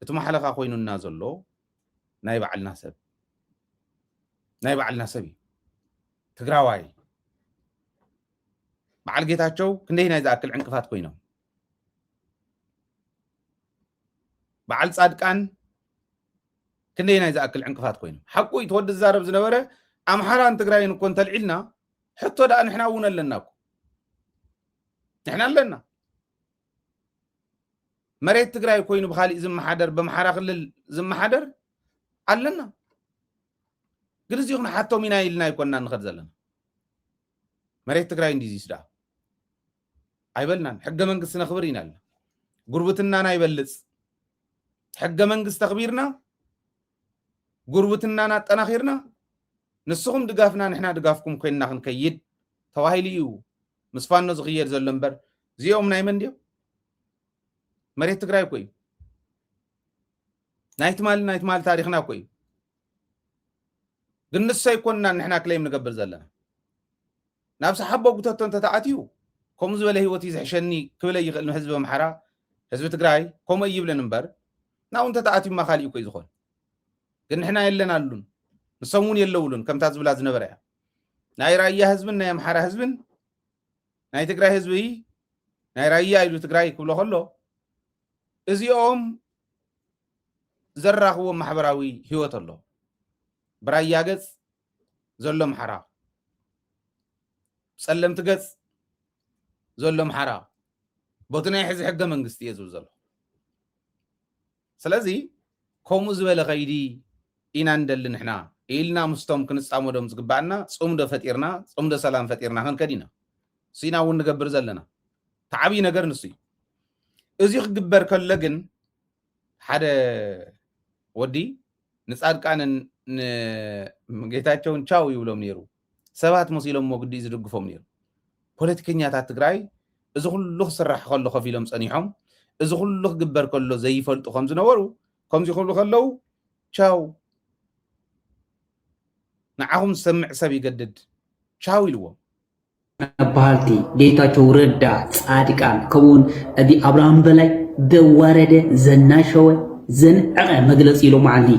እቲ ማሕለኻ ኮይኑና ዘሎ ናይ ባዕልና ሰብ እዩ ትግራዋይ በዓል ጌታቸው ክንደይ ናይ ዝኣክል ዕንቅፋት ኮይኖም በዓል ጻድቃን ክንደይ ናይ ዝኣክል ዕንቅፋት ኮይኖም ሓቁ ይተወድ ዝዛረብ ዝነበረ ኣምሓራን ትግራይን እኮ እንተልዒልና ሕቶ ዳ ንሕና እውን ኣለና እኮ ንሕና ኣለና መሬት ትግራይ ኮይኑ ብኻሊእ ዝመሓደር በምሓራ ክልል ዝመሓደር ኣለና ግን እዚኹ ንሓቶም ኢና ኢልና ይኮንና ንኸድ ዘለና መሬት ትግራይ እንዲዚስ ዳ አይበልናን ሕገ መንግስት ነኽብር ኢና ኣለና ጉርብትናና ይበልጽ ሕገ መንግስት ተኽቢርና ጉርብትናና አጠናኺርና ንስኹም ድጋፍና ንሕና ድጋፍኩም ኮይንና ክንከይድ ተባሂሉ እዩ ምስፋኖ ዝኽየድ ዘሎ እምበር እዚኦም ናይ መን ድዮም? መሬት ትግራይ እኮ እዩ ናይቲ ማል ታሪኽና እኮ እዩ። ግን ንሱ ኣይኮንና ንሕና ክለይም ንገብር ዘለና ናብ ሰሓቦ ጉተቶ እንተተኣትዩ ከምኡ ዝበለ ህይወት እዩ ዝሕሸኒ ክብለ ይኽእል ንህዝቢ ኣምሓራ ህዝቢ ትግራይ ከምኡ ይብለን እምበር ናው እንተተኣትዩማ ካሊእ እኮ እዩ ዝኾን። ግን ንሕና የለን ኣሉን ንሶም እውን የለውሉን ከምታ ዝብላ ዝነበረ እያ ናይ ራያ ህዝብን ናይ ኣምሓራ ህዝብን ናይ ትግራይ ህዝቢ ናይ ራያ ኢሉ ትግራይ ክብሎ ከሎ እዚኦም ዘራኽቦ ማሕበራዊ ህይወት ኣሎ ብራያ ገጽ ዘሎ ኣምሓራ ጸለምቲ ገጽ ዘሎ ኣምሓራ ቦቲ ናይ ሕዚ ሕገ መንግስቲ እየ ዝብል ዘሎ። ስለዚ ከምኡ ዝበለ ኸይዲ ኢና እንደሊ ንሕና ኢልና ምስቶም ክንጻመዶም ዝግባአና ጽምዶ ፈጢርና ጽምዶ ሰላም ፈጢርና ክንከድ ኢና ሲና እውን ንገብር ዘለና ተዓብይ ነገር ንሱ እዩ። እዚ ክግበር ከሎ ግን ሓደ ወዲ ንጻድቃንን ጌታቸውን ቻው ይብሎም ነይሩ ሰባት መሲሎም ሞግዲ ዝድግፎም ነይሩ። ፖለቲከኛታት ትግራይ እዚ ኩሉ ክስራሕ ከሎ ከፍ ኢሎም ጸኒሖም እዚ ኩሉ ክግበር ከሎ ዘይፈልጡ ከም ዝነበሩ ከምዚ ክብሉ ከለው ቻው ንዓኹም ዝሰምዕ ሰብ ይገድድ ቻው ኢልዎም። ባህልቲ ጌታቸው ረዳ ጻድቃን ከምኡውን እቲ አብርሃም በላይ ደዋረደ ዘናሸወ ዘንዐቀ መግለጽ ኢሎም ዓንዲ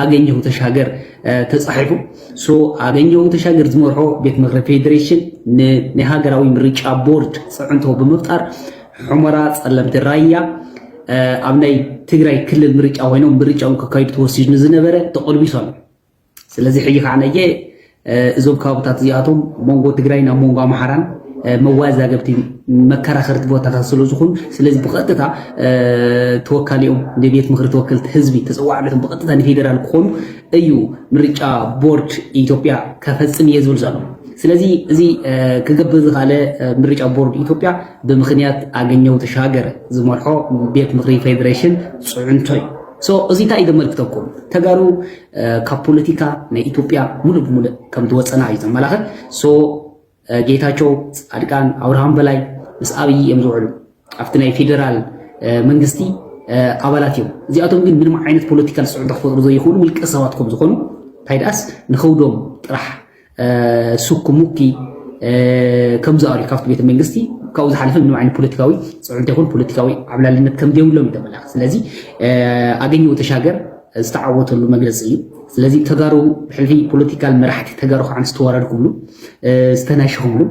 አገኘሁ ተሻገር ተጻሒፉ አገኘሁ ተሻገር ዝመርሖ ቤት ምክሪ ፌዴሬሽን ናይ ሃገራዊ ምርጫ ቦርድ ጽዕንቶ ብምፍጣር ሑመራ ጸለምቲ ራያ ኣብ ናይ ትግራይ ክልል ምርጫ ኮይኖም ምርጫውን ከካይዱ ተወሲኑ ዝነበረ ተቆልቢሱ ኣሎ። ስለዚህ ሕጂ ከዓነየ እዞም ከባብታት እዚኣቶም መንጎ ትግራይና መንጎ ኣምሓራን መዋዛገብቲ መከራኸርቲ ቦታታት ስለ ዝኾኑ ስለዚ ብቐጥታ ተወካሊኦም ንቤት ምክሪ ተወከልቲ ህዝቢ ተፀዋዕነቶም ብቐጥታ ንፌደራል ክኾኑ እዩ ምርጫ ቦርድ ኢትዮጵያ ከፈፅም እየ ዝብል ዘሎ ስለዚ እዚ ክገብር ዝኻለ ምርጫ ቦርድ ኢትዮጵያ ብምክንያት ኣገኘው ተሻገረ ዝመርሖ ቤት ምክሪ ፌደሬሽን ፅዕንቶ እዩ እዚ እንታይ እዩ ዘመልክተኩም ተጋሩ ካብ ፖለቲካ ናይ ኢትዮጵያ ሙሉእ ብሙሉእ ከም ዝወፀና እዩ ዘመላኽት ጌታቸው ጻድቃን አብርሃም በላይ ምስ አብይ እዮም ዝውዕሉ ኣብቲ ናይ ፌደራል መንግስቲ ኣባላት እዮም እዚኣቶም ግን ምንም ዓይነት ፖለቲካል ፅዕንቶ ክፈጥሩ ዘይኽእሉ ውልቀ ሰባት ከም ዝኾኑ ታይዳስ ንኸውዶም ጥራሕ ሱኩሙኪ ከም ዝኣርዩ ካብቲ ቤተ መንግስቲ ካብኡ ዝሓለፈ ምንም ዓይነት ፖለቲካዊ ፅዕንቶ ይኹን ፖለቲካዊ ዓብላልነት ከም ዘይብሎም እዩ ተመላኽት ስለዚ ኣገኘው ተሻገር ዝተዓወተሉ መግለፂ እዩ ስለዚ ተጋሩ ሕልፊ ፖለቲካል መራሕቲ ተጋሩ ከዓ ዝተዋረድኩምሉ ዝተናሸኹምሉ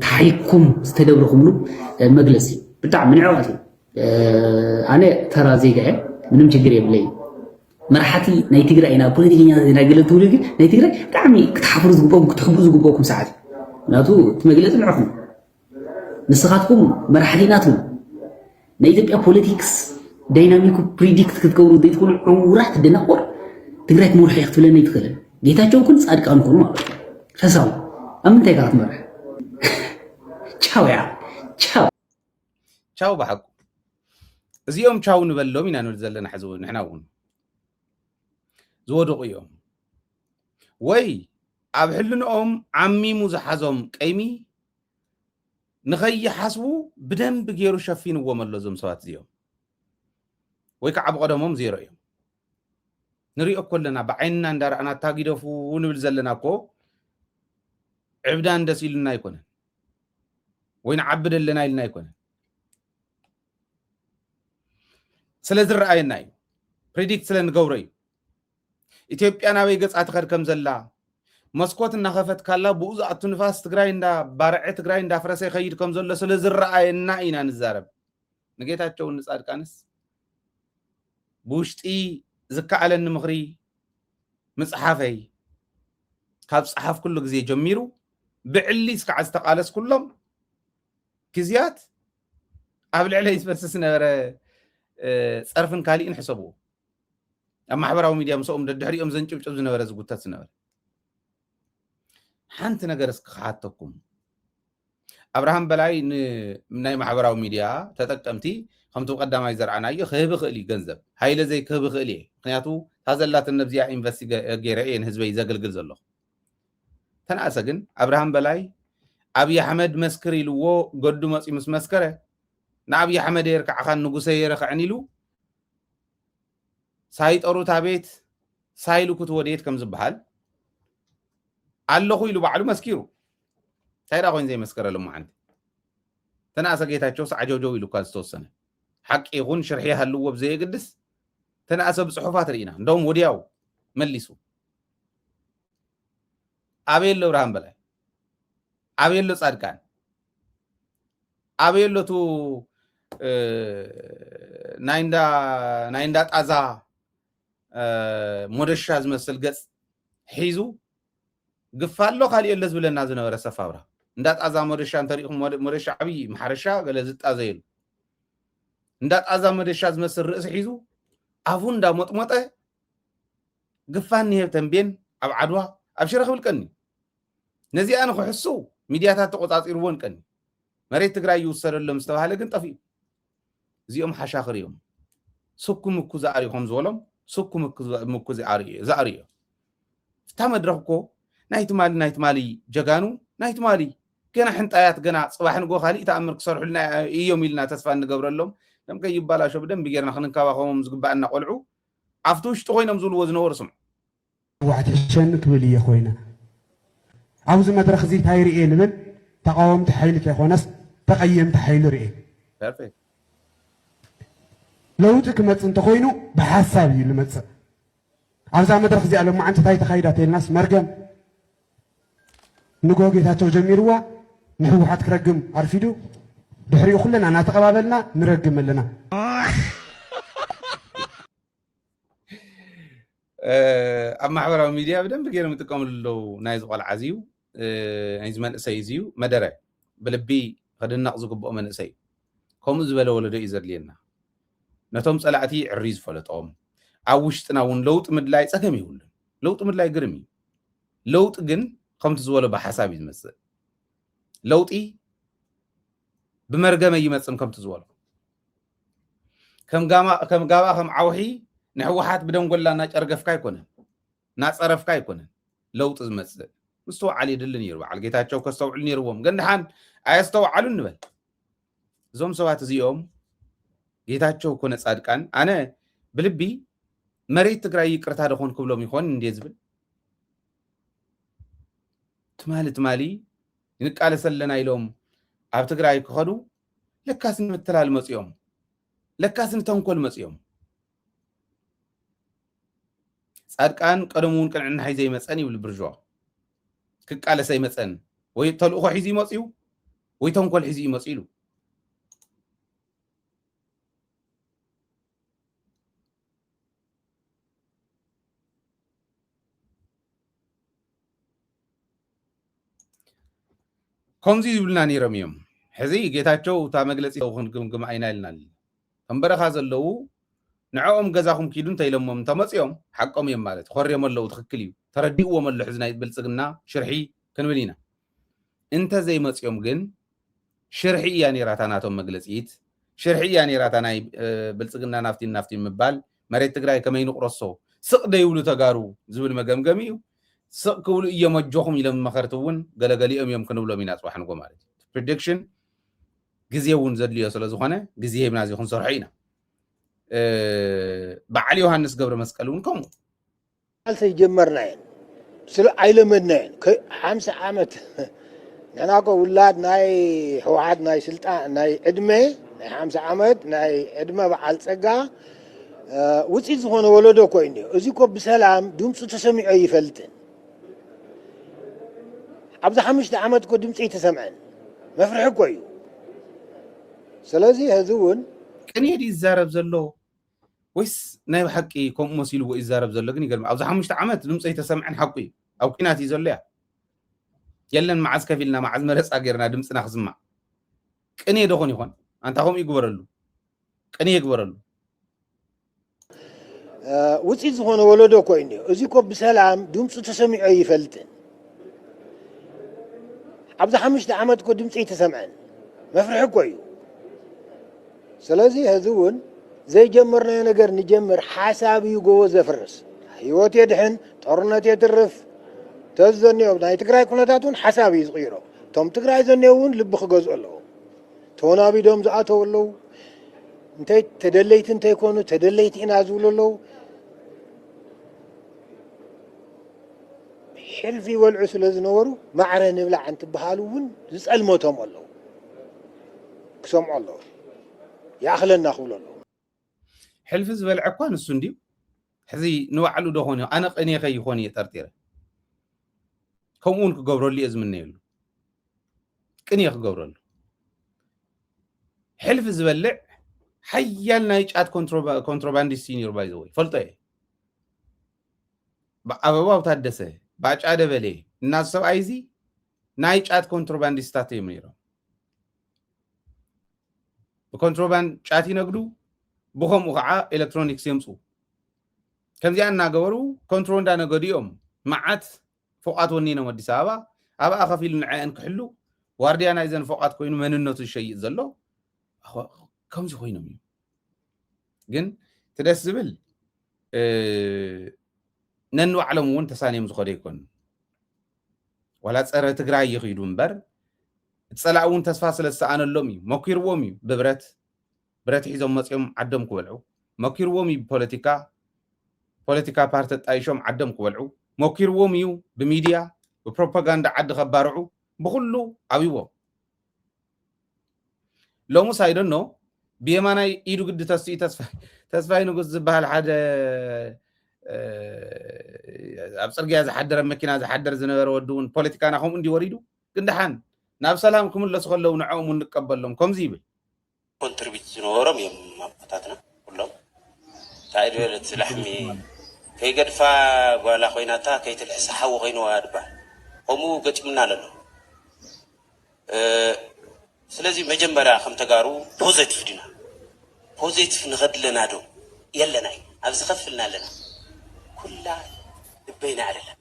ታሕኩም ዝተደብረኹምሉ መግለፂ ብጣዕሚ ንዕባት እዩ ኣነ ተራ ዜጋ እየ ምንም ችግር የብለይ መራሕቲ ናይ ትግራይ ኢና ፖለቲከኛታት ኢና ገለ ትብሉ ግን ናይ ትግራይ ብጣዕሚ ክትሓፍሩ ዝግብኦም ክትሕብሩ ዝግብኦም ሰዓት ምክንያቱ እቲ መግለፂ ንዕኹም ንስኻትኩም መራሕቲ ናትኩም ናይ ኢትዮጵያ ፖለቲክስ ዳይናሚኩ ፕሪዲክት ክትገብሩ ዘይትኩኑ ዕውራት ደናቆር ትግራይ ክመርሑ እየ ክትብለኒ ኣይትኽእልን ጌታቸው ኩን ጻድቃን ኩን ማለት እዩ ፈሳው ኣብ ምንታይ ኢኻ ክትመርሕ ቻው ያ ቻው ብሓቁ እዚኦም ቻው ንበሎም ኢና ንብል ዘለና ሕዚ ንሕና እውን ዝወድቑ እዮም ወይ ኣብ ሕልንኦም ዓሚሙ ዝሓዞም ቀይሚ ንኸይሓስቡ ብደንብ ገይሩ ሸፊንዎም ኣሎ እዞም ሰባት እዚኦም ወይ ከዓ ብቀደሞም ዜሮ እዮም ንሪኦ ኮለና ብዓይንና እንዳረኣና ታጊደፉ ንብል ዘለና እኮ ዕብዳን ደስ ኢሉና ኣይኮነን ወይ ንዓብድ ኣለና ኢልና ኣይኮነን ስለ ዝረኣየና እዩ ፕሬዲክት ስለ ንገብሮ እዩ ኢትዮጵያ ናበይ ገፃ ትኸድ ከም ዘላ መስኮት እናኸፈት ካላ ብኡ ዝኣቱ ንፋስ ትግራይ ባርዐ ትግራይ እንዳፍረሰ ይኸይድ ከም ዘሎ ስለ ዝረኣየና ኢና ንዛረብ ንጌታቸው ንጻድቃንስ ብውሽጢ ዝከኣለኒ ምኽሪ ምፅሓፈይ ካብ ፀሓፍ ኩሉ ግዜ ጀሚሩ ብዕሊ እስካዕ ዝተቃለስ ኩሎም ግዝያት ኣብ ልዕለይ ዝፈልሲ ዝነበረ ፀርፍን ካሊእን ሕሰብዎ ኣብ ማሕበራዊ ሚድያ ምስኦም ደድሕሪኦም ዘንጭብጭብ ዝነበረ ዝጉተት ዝነበረ ሓንቲ ነገር እስክሓተኩም ኣብርሃም በላይ ናይ ማሕበራዊ ሚድያ ተጠቀምቲ ከምቲ ቀዳማይ ዘርዓናዮ ክህብ ክእል እዩ ገንዘብ ሃይለ ዘይ ክህብ ክእል እየ ምክንያቱ ታዘላትን ነብዚያ ኢንቨስቲ ገይረ እየ ንህዝበይ ዘገልግል ዘለኹ ተናእሰ ግን ኣብርሃም በላይ ኣብይ ኣሕመድ መስክር ኢልዎ ገዱ መፂ ምስ መስከረ ንኣብይ ኣሕመድ የርከዓኻ ንጉሰ የረክዕን ኢሉ ሳይጠሩታ ቤት ሳይልኩት ወዴት ከም ዝበሃል ኣለኹ ኢሉ ባዕሉ መስኪሩ ታይዳ ኮይን ዘይመስከረሎም ማዓንቲ ተናእሰ ጌታቸው ሰዓጀውጀው ኢሉ እኳ ዝተወሰነ ሓቂ ይኹን ሽርሒ ሃልዎ ብዘየግድስ ተናእሰ ብፅሑፋት ርኢና እንደውም ወዲያው መሊሱ ኣበየሎ ኣብርሃም በላይ ኣበየሎ ጻድቃን ኣበየሎቱ ናይ እንዳ ጣዛ ሞደሻ ዝመስል ገፅ ሒዙ ግፋሎ ካሊእ ዝብለና ዝነበረ ሰፍ ኣብርሃም እንዳ ጣዛ ሞደሻ እንተሪኢኹም ሞደሻ ዓብይ ማሕረሻ ገለ ዝጣዘየሉ እንዳ ጣዛ ሞደሻ ዝመስል ርእሲ ሒዙ ኣፉ እንዳሞጥሞጠ ግፋን ንሄብ ተንቤን ኣብ ዓድዋ ኣብ ሽረ ክብል ነዚኣ ንክሕሱ ሚድያታት ተቆፃፂርዎን ቀኒ መሬት ትግራይ ይውሰደሎም ዝተባሃለ ግን ጠፊኡ እዚኦም ሓሻኽር እዮም ስኩም እኩ ዝኣርዩ ከም ዝበሎም ስኩም እኩ ዝኣርዩ እታ መድረክ እኮ ናይቲ ማሊ ጀጋኑ ናይቲ ማሊ ገና ሕንጣያት ገና ፅባሕ ንጎ ካሊእ ተኣምር ክሰርሑልና እዮም ኢልና ተስፋ እንገብረሎም ደም ከይባላሾ ብደንብ ጌርና ክንንከባኸቦም ዝግባአና ቆልዑ ኣብቲ ውሽጢ ኮይኖም ዝብልዎ ዝነበሩ ስምዑ ዋዕት ሕሸን ክብል እየ ኮይነ ኣብዚ መድረክ እዚ እንታይ ርኤ ንብል ተቃወምቲ ሓይሊ ከይኮነስ ተቀየምቲ ሓይሊ ርኤ ለውጢ ክመፅእ እንተኮይኑ ብሓሳብ እዩ ዝመፅእ ኣብዛ መድረክ እዚኣ ሎማዓንቲ እንታይ ተኻይዳ ተይልናስ መርገም ንጎ ጌታቸው ጀሚርዋ ንሕወሓት ክረግም ኣርፊዱ ድሕሪኡ ኩለና እናተቐባበልና ንረግም ኣለና أما حوالي ميديا بدم بقينا متقام له نايز قال عزيو نايز من سيزيو مدرة بلبي قد النقص قبوا من سي كم زبالة ولا ده إزر لينا نتوم سلعتي عريز فلتقام عوشتنا ون لوط مدلاي سكمي ولا لوط مدلاي قرمي لوط جن قمت زوالة بحسابي المسألة لوطي بمرقمة يمسم كم تزوالة كم قاما كم عوحي نحوحات بدون قول لنا أرقف كاي كونه ناس أرف كاي كونه لوط المسألة مستوى علي دلني يروح على جيتها شوكة استوى لني روهم قلنا أيستوى على النبل زوم سوات زيهم جيتها شوكة نصاد كان أنا بلبي مريت تقرأي كرت هذا خون كلهم يخون نديزبل تمالي إنك على سلنا يلوم عم تقرأي كخدو لكاسن متلال مسيوم لكاسن تنقل مسيوم صادقان قدمون كان عندنا حي زي مسأني والبرجوا كك على سي مسأن ويطلقوا حيزي مسيو ويتنقل حيزي مسيلو كونزي يبلنا نيرميوم حزي جيتاچو تا مغلص يخون كم عينا لنا كمبرخا زلو نعوم غزاكم كيدون تيلمم تمصيوم حقهم يمالت خريم الله تخكليو ترديو ملو حزنا يبلصغنا شرحي كنبلينا انت زي مصيوم جن شرحي يعني راتاناتهم مغلصيت شرحي يعني راتانا بلصغنا نافتي مبال مريت تግራይ كمين قرصو سق يولو تغارو زبل مغمغميو سق كولو يمجوهم يلم مخرتون غلغليهم يمكن بلو ميناص وحنغو مالت prediction غزيون زدليو سلازخونه غزيه بنازي خون سرحينا بعلي يوحنس قبر مسقلون كم قال سيجمرنا سل عيلمنا 50 عامت انا اقول ولاد ناي حواد ناي سلطان ناي ادمه 50 عامت ناي ادمه بعل صقا وصي زونه ولدو كويني ازيكو بسلام دمصو تسمع يفلتن ابز 5 عامت كو دمصي تسمعن مفرح كويو سلازي هذون كان يدي الزارب زلو ويس نايب حقي كم مسيلو وإزارب زلقني قال أبز 5 عامت دمص يتسمعن حقي أو كناتي زليا يلن معز كفيلنا معز مرس أجرنا دمصنا خزمع كني يدخون يخون أنت هم يقبرلو كني يقبرلو وصي زونه ولدو كويني ازيكو بسلام دمصو تسمع يفلتن أبز 5 عامت كو دمصي تسمعن مفرح كويو سلازي هذون زي جمرنا نجر نجمر حساب يجو زفرس هيوت يدحن طرنات يترف تزني وبداية تقرأي كلاتون حساب يصغيره توم تقرأي زنيون لبخ جزء له تونا بيدوم زعته له انت تدليت انت يكونوا تدليت ينازول له حلفي والعسل زنورو معنا نبلع عن تبهالون زسأل موتهم الله كسمع الله يا أخلنا أخوله حلف زبل عقوان السندي حزي نوعلو دهوني أنا قني خي يخوني ترتيره كمون كجبرلي أزمن نيلو قني خجبرل حلف زبل حيالنا يجات كونتروباندي سينيور باي ذا واي فلطه أبواب تحدثه باج عاد بلي الناس سو عايزي نايجات كونتروباندي ستاتي ميرو بكونتروباند شاتي نقدو بهم وقع إلكترونيكس يمسو كم زي أنا جورو كنترول دانا قديم معت فوقات ونينا ودي سابا أبا أخافي لنعين كحلو واردي أنا إذا فوقات كوينو من النوت الشيء زلو كم زي خوينا ميو جن تدس زبل ننو علمون تساني مزخوريكون ولا تسأر تقرأي يخيدون بر تسألعون تسفاصل السعان اللومي موكير وومي ببرت برات حيزهم مسيوم عدم كولعو موكير وومي بوليتيكا بارتت ايشوم عدم كولعو موكير ووميو بميديا ببروباغندا عد خبارعو بخلو عبيوو لو مس I don't know بيمانا يدو قد تسفاي نقص زبال حدا أبصرقيا زحدر مكينا زحدر زنبر ودون بوليتيكانا هم اندي وريدو قندحان ناب سلام كم اللي سخلو نعوم ونقبل لهم كم زيبل كونتربيوت نورم يم مبتاتنا كلهم تعيد لحمي كي قدفا ولا خويناتا كي تلحس حو غينو أربع قومو قتمنا لنا سلازي مجمرة خم تجارو بوزيتيف دينا بوزيتيف نغد لنا دو يلا ناي أبز خفلنا لنا كلها بينا علينا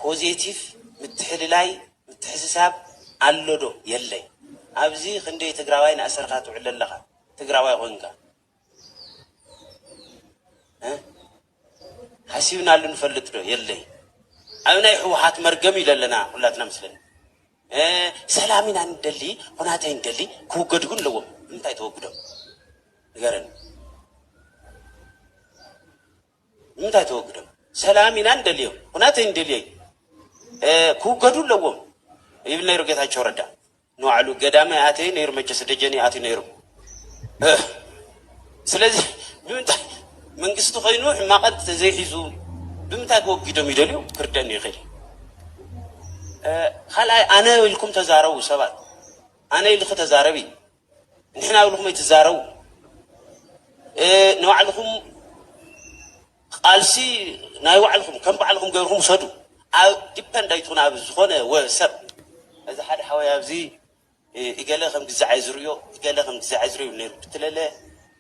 بوزيتيف متحللاي متحسساب علودو يلا أبزي خندي تجراوين أسرقات وعلى اللغة تجراوي غنقا حسيبنا اللي نفلت له يلا أنا يحوحات مرقمي لنا كلاتنا مثلنا سلامين عن دلي هناتين دلي كو قد قل لهم انت يتوقدوا غيرن انت يتوقدوا سلامين عن دلي هناتين دلي كو قد لهم يبنى يرقيتها شوردا نوعلو قدامي آتي نير مجلس دجاني آتي نيرو سلازي بمتى من قصته خينوح ما قد تزيحزو بمتى قوقدوا ميدليو كرداني خير خلاي أنا ولكم تزاروا سبات أنا اللي تزاربي نحن ولكم يتزاروا نوع لكم قالسي نايوع لكم كم بعلكم غيرهم صدوا أو ديبند دايتونا بزخونة وسب إذا حد حوالي أبزي يقال لهم جزء عزريو يقال لهم جزء عزريو نير بتلاله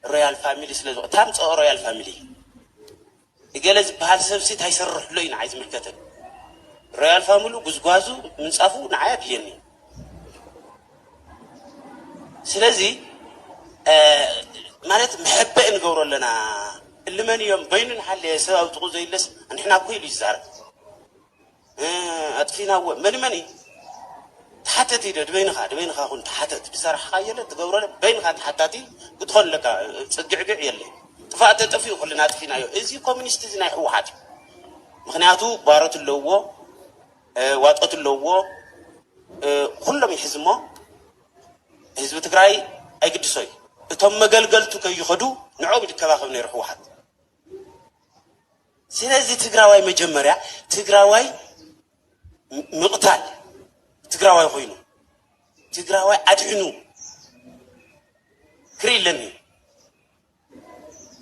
رويال فاميلي سلزو تامت أو رويال فاميلي يقال لهم بهالسبسيت هيسرح لين عايز ملكته رويال فاميلو جزء من صافو نعيب يني سلزي مالت محبة نقول لنا اللي من يوم بين الحل يسوي أو تقول زي اللس نحنا كويل يزار أدفينا مني تحتتي دبين خا كنت تحتت بصراحة خيالة تقول بين خا تحتتي تدخل لك تجعجع يلي تفاعل تفي وخلنا أدفينا يو إزي كومينيست زنا هو حاجة مخنياتو بارة اللوو واتقت اللوو كلهم يحزموا حزب تقرأي أي قد سوي تم قلقلتو كي يخدو نعوب الكباخ من يروح واحد سينازي تقرأي مجمرة تقرأي مقتال تقرأي خوينو تقرأي أدعنو كري لني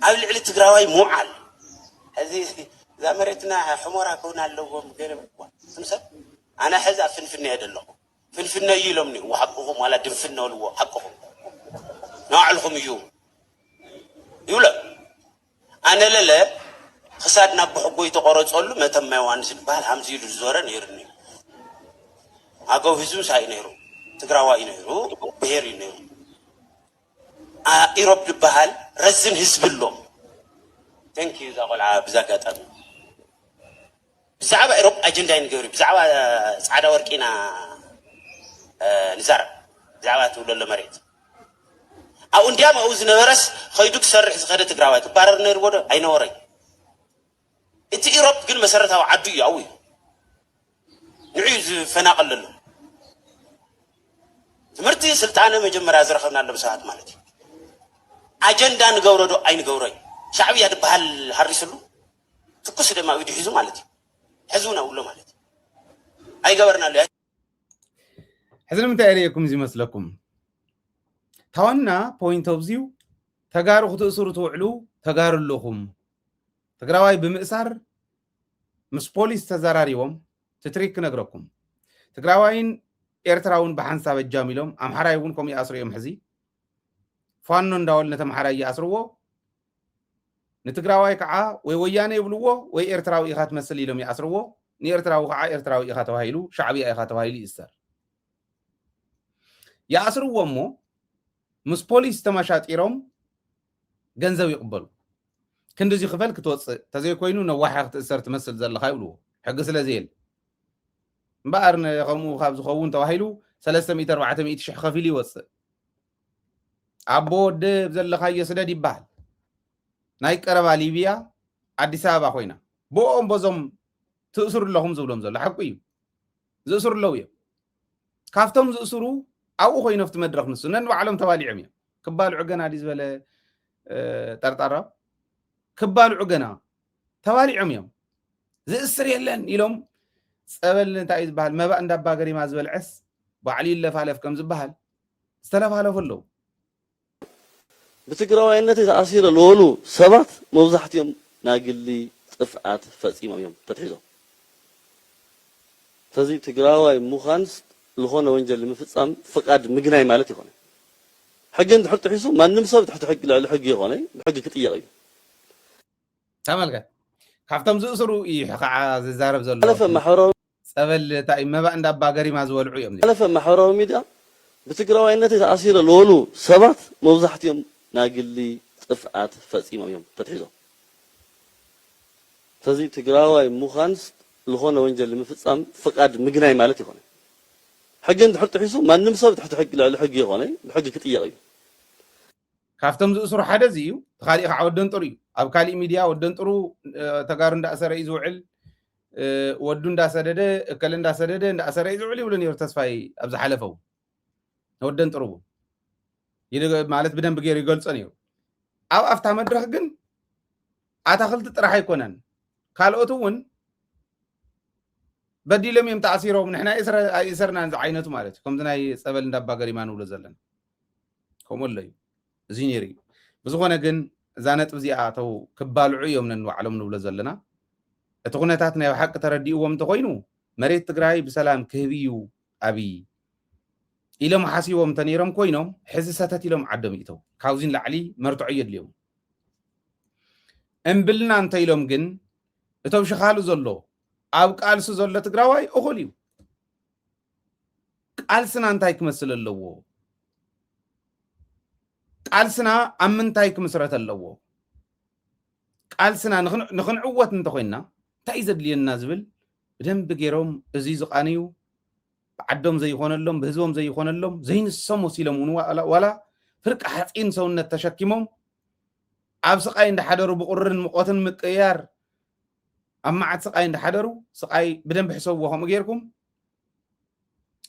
أول علي تقرأي موعل هذه إذا مرتنا حمورة كونا اللوهم غير تمسك أنا حزة فنفني هذا اللوم فنفني يلومني وحقهم ولا دفننا ولا حقهم نوعلهم يولا أنا لا خسرنا بحقوي تقرأ تقول ما تم يوانس البال همزي الزورة نيرني أقول هزوم ساي نيرو تقرأوا نيرو بهير نيرو إيروب البحال رزن حزب الله thank you زاقول عاب زكاة بزعبة إيروب أجندة نجوري بزعبة سعادة وركينا نزار بزعبة تقول له مريض أو إن ديام أوز نورس خيدوك سر خدت تقرأوا كبارر نيرو أي نوري إنت إيروب كل مسارتها عدوية أوي نعيز فناقل له تمرتي سلطانة مجمرة أزرخنا اللي بساعات مالتي أجندة نجورو أي نجوري شعبي هذا بحال هرسلو تقص ده ما يدي حزو مالتي حزونا ولا مالتي أي جبرنا له حزن متأريكم زي مسلكم ثوانا point of view تجارو خطو صورة توعلو تجارو اللهم تجراوي بمئسر مس بوليس تزاراريوم تتريك نجركم تجراوين إيرتراون بحنساب الجاملهم أم حرايونكم يأسريهم حزي فانون داول نتم حراي يأسروه نتجراوي كعا ويوياني يبلوه وإيرتراوي إخات مسلي لهم يأسروه نيرتراوي كعا إيرتراوي إخات وهايلو شعبي إخات وهايلي إستر يأسروه مو مس بوليس تماشات إيرهم جنزو يقبلوا كندزي خفل كتوصل تزي كوينو نواحق تأثر تمثل زل خايلو حق سلازيل بقرن يقوموا خابز خوون تواهيلو 300-400 شح خفيلي وصل عبود زل خاي سداد يبال نايك قربا ليبيا አዲስ አበባ ኮይና ቦኦም በዞም ትእስሩ ለኹም ዝብሎም ዘሎ ሓቂ እዩ ዝእስሩ ለው እዮም ካፍቶም ዝእስሩ ኣብኡ ኮይኖፍቲ መድረክ ንሱ ነንባዕሎም ተባሊዖም እዮም ክባልዑ ገና ዲ ዝበለ ጠርጣራ ክባልዑ ገና ተባሊዖም እዮም ዝእስር የለን ኢሎም ፀበል እንታይ እዩ ዝበሃል መባእ እንዳባ ገሪማ ዝበልዐስ ባዕሊ ይለፋለፍ ከም ዝበሃል ዝተለፋለፉ ኣለው بتقراوينتي تأثير لولو سبات موزحتيهم ناقلي طفعات فصيمهم يوم تتحيزو تزي تقراوي مخانس لهونه ونجل المفصام فقاد مغناي مالتي يكون حقن تحط حيسو ما نمسو تحط حق على حق يكوني بحق كطيقي تمالك كافتم زسرو يخع ززارب زلو على فما حرام صبل تاع ما بقى عند باغري ما زولعو يوم على فما حرام ميدا بتقراوينتي تأثير لولو سبات موزحتيهم ناقلي طفعات فصيمهم يوم تتحيزو تزي تقراوي مخانس لهونه ونجل المفصام فقاد مغناي مالتي يكون حقن تحط حيسو ما نمسو تحط حق على حق يكوني بحق كطيقي كافتم زسرو حدا زيو خالي عودن طري اب كالي ميديا ودن طرو تغار እንዳ አሰረ ይዝውዕል ወዱ እንዳሰደደ እከለ እንዳሰደደ እንዳ አሰረ ይዝውዕል ይብሉን ይር ተስፋይ አብዝ ሓለፈው ወደን ጥሩ ማለት በደንብ ገር ይገልጸን ይው አው አፍታ መድረክ ግን አታክልት ጥራህ አይኮነን ካልኦቱን በዲለም የምታሲሮም ንሕና ይሰርና አይነቱ ማለት ከምዝናይ ጸበል እንዳባገር ይማን ብሎ ዘለን ኮሞለዩ እዚ ነሪ ብዙኾነ ግን እዛ ነጥብ እዚኣ ተው ክባልዑ እዮም ነንባዕሎም ንብሎ ዘለና እቲ ኩነታት ናይ ሓቂ ተረዲእዎም እንተኮይኑ መሬት ትግራይ ብሰላም ክህብዩ ኣብይ ኢሎም ሓሲቦም ተነይሮም ኮይኖም ሕዚ ሰተት ኢሎም ዓዶም ይተው ካብዚን ላዕሊ መርትዖ የድልዮም እምብልና እንተኢሎም ግን እቶም ሽኻሉ ዘሎ ኣብ ቃልሱ ዘሎ ትግራዋይ እኹል እዩ ቃልስና እንታይ ክመስል ኣለዎ ቃልስና ኣብ ምንታይ ክምስረት ኣለዎ ቃልስና ንኽንዕወት እንተኮይንና እንታይ ዘድልየና ዝብል በደንብ ገይሮም እዚ ዝቃንዩ بعدهم زي خونلهم بهزوم زي خونلهم زين السمو سيلمون ولا فرق حقين سونت تشكيمهم عب سقاي عند حدروا بقرن مقوتن مقيار اما عاد سقاي عند حدروا سقاي بدن بحسوهم غيركم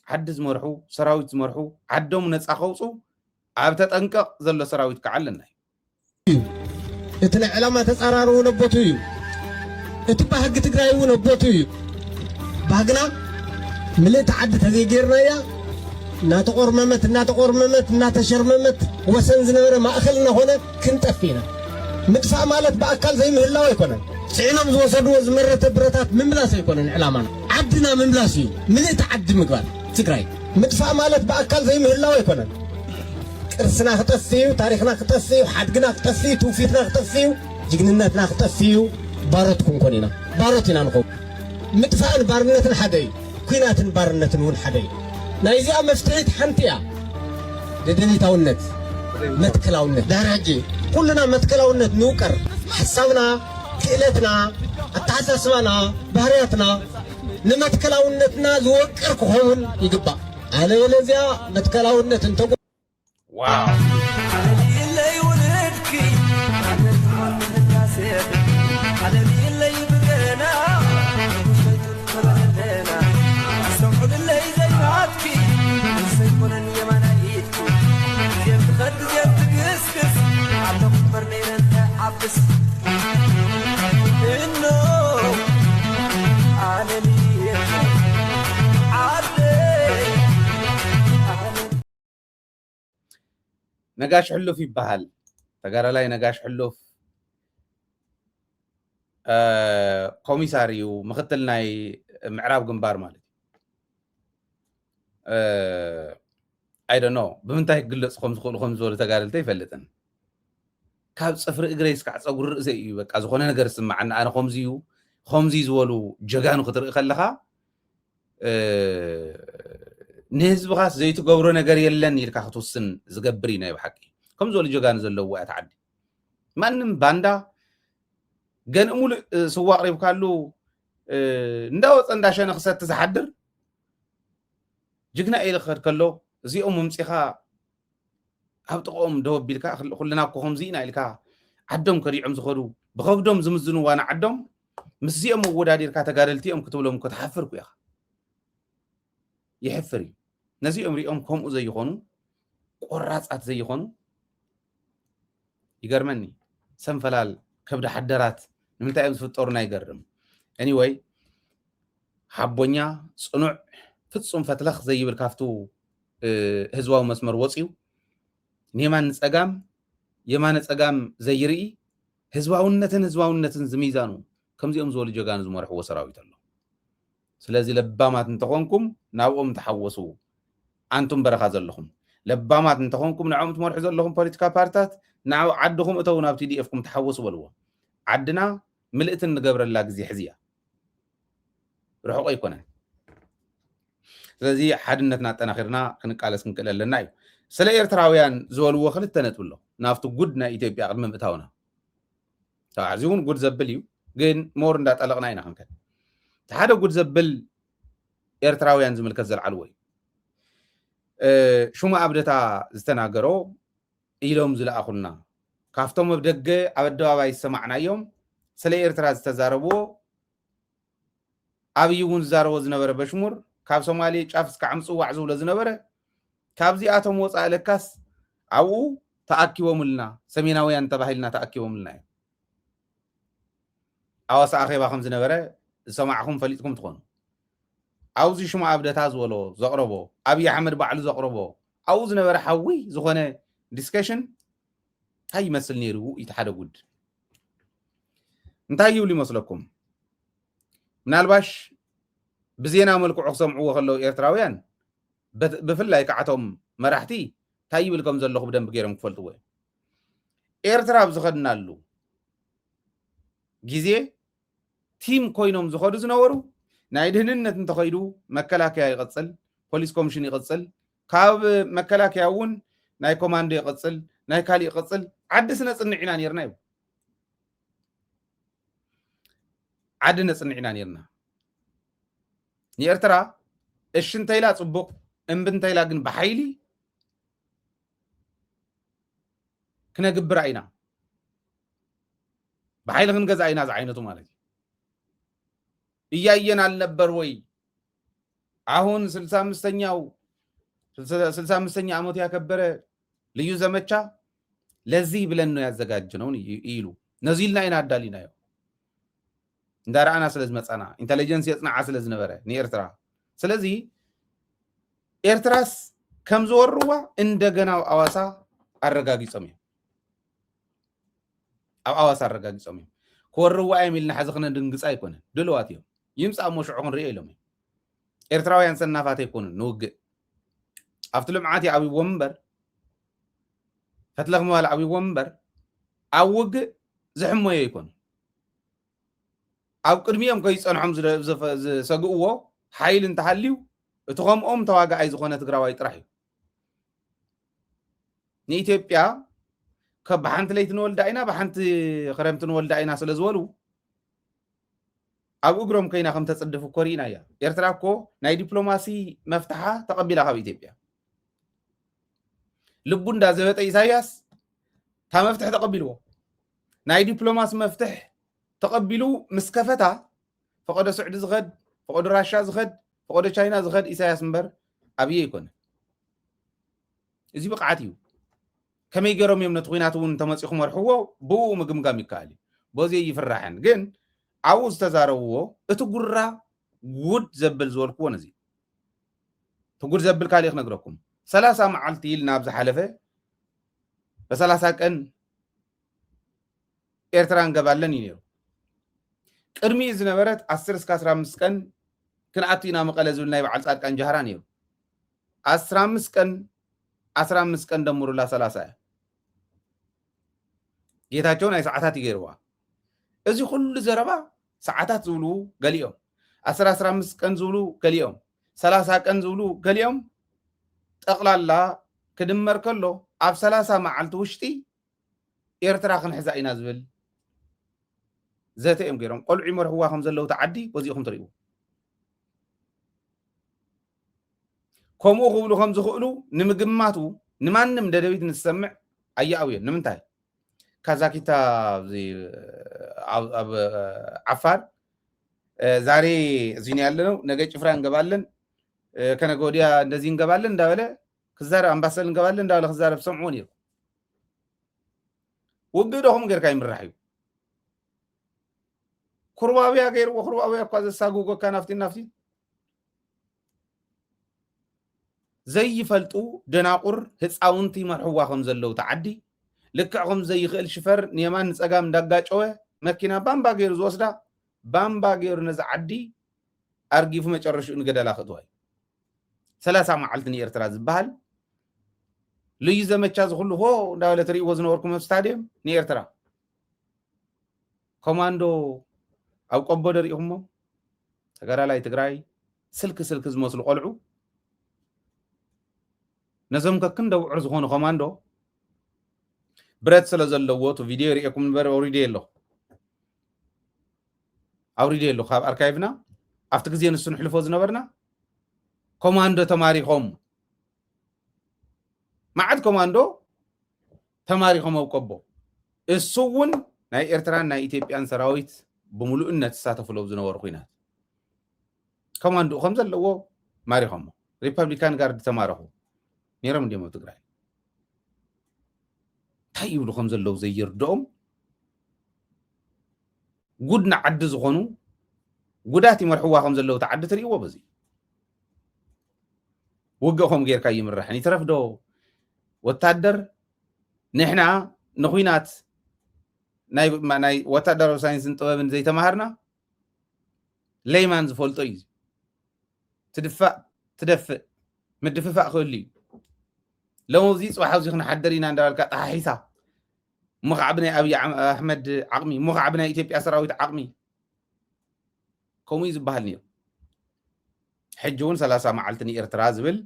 حدز مرحو سراويت مرحو عدهم نص خوصو عب تطنقق زل سراويت كعلنا اتنا علامه تصارارو نبوتو اتبا حق تግራይው نبوتو باغنا مليت عد تغيرنا يا ناتقرممت ناتشرممت وسنز نبره ما اخلنا هنا كنطفينا مدفع مالت باكل زي مهلاو يكونن سينم زوسدو زمرت برتات مملاس يكونن علامنا عدنا مملاسي مليت عد مغبار تግራይ مدفع مالت باكل زي مهلاو يكونن ቅርስና ክጠፍዩ ታሪክና ክጠፍዩ ሓድግና ክጠፍዩ ትውፊትና ክጠፍዩ ጅግንነትና ክጠፍዩ ባሮትኩም ኮኒና ባሮትና ንኹ ምጥፋእን ባርነትን ሓደ እዩ ኩናትን ባርነትን ውን ሓደ እዩ ናይዚኣ መፍትሒት ሓንቲ እያ ደደሊታውነት መትከላውነት ዳርሕጂ ኩልና መትከላውነት ንውቀር ሓሳብና ክእለትና ኣተሓሳስባና ባህርያትና ንመትከላውነትና ዝወቅር ክኸውን ይግባእ አለበለዚያ መትከላውነት እንተ واو نقاش حلوف يبهل تقال لاي نقاش حلوف كوميساريو مختلناي معراب جنبار مالي I don't know بمنتهي قلص خمس ولا تقاللتي فلتن كاب صفر اجريس كاع صغر زي بقى زخونه ነገር ስማዓና انا خمزي زولو جغانو خطر خلخا نهزب خاص زيتو قبرو نجار يلن يلكا خطوسن زقبرينا بحقي كم زول جوغان زلو وقت عدي مانم باندا جن امول سواق ريب كالو نداوص انداشن خسات تزحدر جغنا ايل خد كلو زي ممصيخا ابطقوم دوبيلكا كلنا كو خمزينا الكا عدم كريعم زخدو بخبدوم زمزنو وانا عدم مسيهم وداديركا تغادلتيهم كتبلهم كتحفركو يا يحفري نزي امريهم كم زي يخونو قراصات زي يخونو يغرمني سنفلال كبد حدرات نمتايم فطورنا يغرم anyway حبونيا صنوع ፍጹም ፈትለኽ ዘይብል ካፍቱ ህዝባዊ መስመር ወፂው ኒማን ጸጋም የማነ ፀጋም ዘይርኢ ህዝባውነትን ዝሚዛኑ ከምዚኦም ዝበሉ ጀጋኑ ዝመርሕዎ ሰራዊት ኣሎ ስለዚ ለባማት እንተኾንኩም ናብኦም ተሓወሱ አንቱም በረኻ ዘለኹም ለባማት እንተኾንኩም ንዖም ትመርሑ ዘለኹም ፖለቲካ ፓርቲታት ናብ ዓድኹም እተው ናብ TDF-ኩም ተሓወሱ በልዎ ዓድና ምልእትን ንገብረላ ግዜ ሕዝያ ርሑቕ ኣይኮነን ስለዚ ሓድነትና አጠናኺርና ክንቃለስ ክንክእል ኣለና እዩ ስለ ኤርትራውያን ዝበልዎ ክልተ ነጥብ ኣሎ ናብቲ ጉድ ናይ ኢትዮጵያ ቅድሚ ምእታውና እዚ እውን ጉድ ዘብል እዩ ግን ሞር እንዳጠለቕና ኢና ክንከድ ሓደ ጉድ ዘብል ኤርትራውያን ዝምልከት ዘልዓልዎ እዩ ሹማ ኣብደታ ዝተናገሮ ኢሎም ዝለኣኹልና ካፍቶም ኣብ ደገ ኣብ ኣደባባይ ዝሰማዕናዮም ስለ ኤርትራ ዝተዛረብዎ ኣብይ እውን ዝዛረቦ ዝነበረ በሽሙር ካብ ሶማሌ ጫፍ እስካዕ ምፅዋዕ ዝብሎ ዝነበረ ካብዚኣቶም ወፃእ ለካስ ኣብኡ ተኣኪቦምልና ሰሜናውያን ተባሂልና ተኣኪቦምልና እዩ ኣዋሳ ኣኼባ ከም ዝነበረ ዝሰማዕኹም ፈሊጥኩም ትኾኑ ኣብዚ ሹማ ኣብደታ ዝበሎ ዘቕረቦ ኣብይ ኣሕመድ ባዕሉ ዘቕረቦ ኣብኡ ዝነበረ ሓዊ ዝኾነ ዲስከሽን እንታይ ይመስል ነይሩ እቲ ሓደ ጉድ እንታይ ይብሉ ይመስለኩም ምናልባሽ ብዜና መልክዑ ክሰምዕዎ ከለዉ ኤርትራውያን ብፍላይ ከዓቶም መራሕቲ እንታይ ይብል ከም ዘለኹ ብደንብ ገይሮም ክፈልጥዎ ኤርትራ ብዝኸድናሉ ግዜ ቲም ኮይኖም ዝኸዱ ዝነበሩ ናይ ድህንነት እንተኸይዱ መከላከያ ይቕፅል ፖሊስ ኮሚሽን ይቕፅል ካብ መከላከያ እውን ናይ ኮማንዶ ይቕፅል ናይ ካሊእ ይቕፅል ዓዲ ስነፅንዕ ኢና ነርና እዩ ዓዲ ነፅንዕ ኢና ነርና ንኤርትራ እሺ እንተኢላ ፅቡቕ እምቢ እንተኢላ ግን ብሓይሊ ክነግብራ ኢና ብሓይሊ ክንገዛእ ኢና ዝዓይነቱ ማለት እዩ እያየን አልነበር ወይ አሁን 65ኛ ዓመቱ ያከበረ ልዩ ዘመቻ ለዚህ ብለን ነው ያዘጋጀነው ይሉ ነዚልና ኢና አዳሊና እዩ እንዳራአና ስለዚ መጻና ኢንተለጀንስ የጽናዓ ስለዚ ነበረ ንኤርትራ ስለዚ ኤርትራስ ከም ዝወርዋ እንደገና አዋሳ አረጋጊጾም ኣብ አዋሳ አረጋጊጾም ኮርዋ የሚልና ሓዝኽነ ድንግጻ ይኮነ ድልዋት እዮም ይምጻ መሽዑ ክንሪኦ ኢሎም ኤርትራውያን ሰናፋት ይኮኑ ንውግእ ኣብቲ ልምዓት ዓብይ ወንበር ፈትለኽ መዋል ዓብይ ወንበር ኣብ ውግእ ዝሕመዮ ይኮኑ ኣብ ቅድሚኦም ከይፀንሖም ዝሰግእዎ ሓይል እንተሃልዩ እቲ ከምኦም ተዋጋኣይ ዝኾነ ትግራዋይ ጥራሕ እዩ ንኢትዮጵያ ብሓንቲ ለይቲ ንወልዳ ኢና ብሓንቲ ክረምቲ ንወልዳ ኢና ስለ ዝበሉ ኣብ እግሮም ከይና ከም ተፅድፉ ኮሪእና እያ ኤርትራ እኮ ናይ ዲፕሎማሲ መፍትሓ ተቐቢላ ካብ ኢትዮጵያ ልቡ እንዳዘበጠ ኢሳያስ ታ መፍትሕ ተቐቢልዎ ናይ ዲፕሎማሲ መፍትሕ ተቐቢሉ ምስ ከፈታ ፈቆደ ስዑዲ ዝኸድ ፈቆደ ራሻ ዝኸድ ፈቆደ ቻይና ዝኸድ ኢሳያስ እምበር ኣብየ ይኮነ እዚ ብቕዓት እዩ ከመይ ገይሮም እዮም ነቲ ኩናት እውን ተመፂኹም መርሕዎ ብኡ ምግምጋም ይከኣል እዩ በዚ ይፍራሕን ግን ኣብኡ ዝተዛረብዎ እቲ ጉራ ጉድ ዘብል ዝበልክዎ ነዚ እቲ ጉድ ዘብል ካሊእ ክነግረኩም 30 መዓልቲ ኢልና ኣብ ዝሓለፈ ብ30 ቀን ኤርትራ እንገባለን እዩ ነይሩ ቅድሚ ዝነበረት 10 እስከ 15 ቀን ክንኣቱ ኢና መቐለ ዝብል ናይ በዓል ጻድቃን ጃህራ ነይሩ 15 ቀን ደምሩላ 30 ጌታቸው ናይ ሰዓታት ይገይርዋ እዚ ኩሉ ዘረባ ሰዓታት ዝብሉ ገሊኦም 15 ቀን ዝብሉ ገሊኦም 30 ቀን ዝብሉ ገሊኦም ጠቕላላ ክድመር ከሎ ኣብ 30 መዓልቲ ውሽጢ ኤርትራ ክንሕዛ ኢና ዝብል ዘተ እዮም ገይሮም ቆልዑ ይመርሕዋ ከም ዘለው ተዓዲ ወዚኹም ትርእዩ ከምኡ ክብሉ ከም ዝኽእሉ ንምግማቱ ንማንም ደደቢት ንሰምዕ ኣያእውየን ንምንታይ ካዛኪታ ኣብ ዓፋር ዛሬ እዚህን ያለነው ነገ ጭፍራ እንገባለን ከነገ ወዲያ እንደዚህ እንገባለን እንዳበለ ክዛረብ አምባሰል እንገባለን እንዳበለ ክዛረብ ሰምዑ ነይሩ ውግዶኹም ጌርካ ይምራሕ እዩ ኩርባብያ ገይርዎ ኩርባብያ እኳ ዘሳጉጎካ ናፍቲ ዘይፈልጡ ደናቁር ህፃውንቲ መርሕዋ ከም ዘለው ተዓዲ ልክዕኹም ዘይኽእል ሽፈር ንየማን ንፀጋም እንዳጋጨወ መኪና ባምባ ገይሩ ዝወስዳ ባምባ ገይሩ ነዚ ዓዲ ኣርጊፉ መጨረሽኡ ንገደላ ክእትዋ እዩ 30 መዓልቲ ንኤርትራ ዝበሃል ልዩ ዘመቻ ዝኩሉ ሆ እንዳበለ ትሪእዎ ዝነበርኩም ኣብ ስታድየም ንኤርትራ ኮማንዶ ኣብ ቆቦ ደሪእኹሞ ተጋዳላይ ትግራይ ስልክ ዝመስሉ ቆልዑ ነዞም ከክን ደውዕር ዝኾኑ ኮማንዶ ብረት ስለ ዘለዎ ቱ ቪድዮ ሪእኩም ንበር ኣውሪዴ ኣሎ ካብ ኣርካይቭና ኣብቲ ግዜ ንሱ ንሕልፎ ዝነበርና ኮማንዶ ተማሪኾም ማዓት ኮማንዶ ተማሪኾም ኣብ ቆቦ እሱ እውን ናይ ኤርትራን ናይ ኢትዮጵያን ሰራዊት ብምሉእነት ተሳተፍሎ ዝነበሩ ኩናት ኮማንዶ ከም ዘለዎ ማሪኾም ሪፐብሊካን ጋርድ ተማረኹ ነይሮም ድዮም ኣብ ትግራይ እንታይ ይብሉ ከም ዘለው ዘይርድኦም ጉድ ንዓዲ ዝኾኑ ጉዳት ይመርሕዋ ከም ዘለው ተዓዲ ትሪእዎ በዚ ውግእኹም ጌርካ ይምራሕ ይትረፍዶ ወታደር ንሕና ንኹናት ናይ ወታደራዊ ሳይንስን ጥበብን ዘይተማሃርና ለይማን ዝፈልጦ እዩ ትድፋእ ትደፍእ ምድፍፋእ ክህሉ እዩ ለሞዚ ፅባሕ ኣብዚ ክንሓደር ኢና እንዳበልካ ጣሓሒሳ ምኽዓብ ናይ ኣብይ ኣሕመድ ዓቕሚ ምኽዓብ ናይ ኢትዮጵያ ሰራዊት ዓቕሚ ከምኡ ዝበሃል ነይሩ ሕጂ እውን 30 መዓልቲ ንኤርትራ ዝብል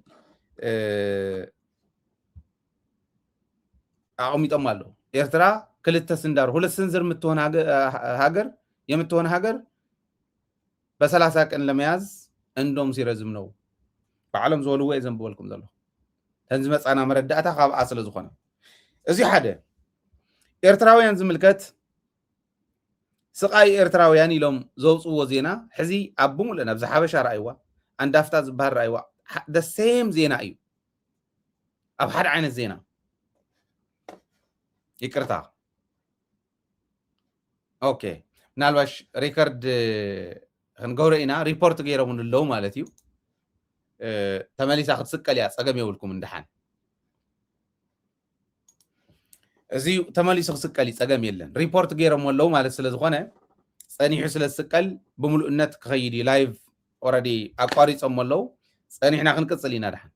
ኣቐሚጦም ኣለዉ ኤርትራ ክልተ ስንዳር ሁለት ስንዝር የምትሆን ሃገር በ30 ቀን ለመያዝ እንዶም ሲረዝም ነው ብዓለም ዝበልዎ እየ ዘንብበልኩም ዘሎ ተንዚ መፃና መረዳእታ ካብኣ ስለ ዝኾነ እዚ ሓደ ኤርትራውያን ዝምልከት ስቃይ ኤርትራውያን ኢሎም ዘውፅዎ ዜና ሕዚ ኣብ ብምሉእ ናብዚ ሓበሻ ረኣይዋ ኣንዳፍታ ዝበሃል ረኣይዋ ደሴም ዜና እዩ ኣብ ሓደ ዓይነት ዜና ይቅርታ ኦኬ ምናልባሽ ሪከርድ ክንገብሮ ኢና ሪፖርት ገይሮም ኣለዉ ማለት እዩ ተመሊሳ ክትስቀል እያ ፀገም የብልኩም እንድሓን እዚ ተመሊሱ ክስቀል ፀገም የለን ሪፖርት ገይሮም ኣለዉ ማለት ስለ ዝኾነ ፀኒሑ ስለ ዝስቀል ብምሉእነት ክኸይድ እዩ ላይቭ ኦልሬዲ ኣቋሪፆም ኣለዉ ፀኒሕና ክንቅፅል ኢና ድሓን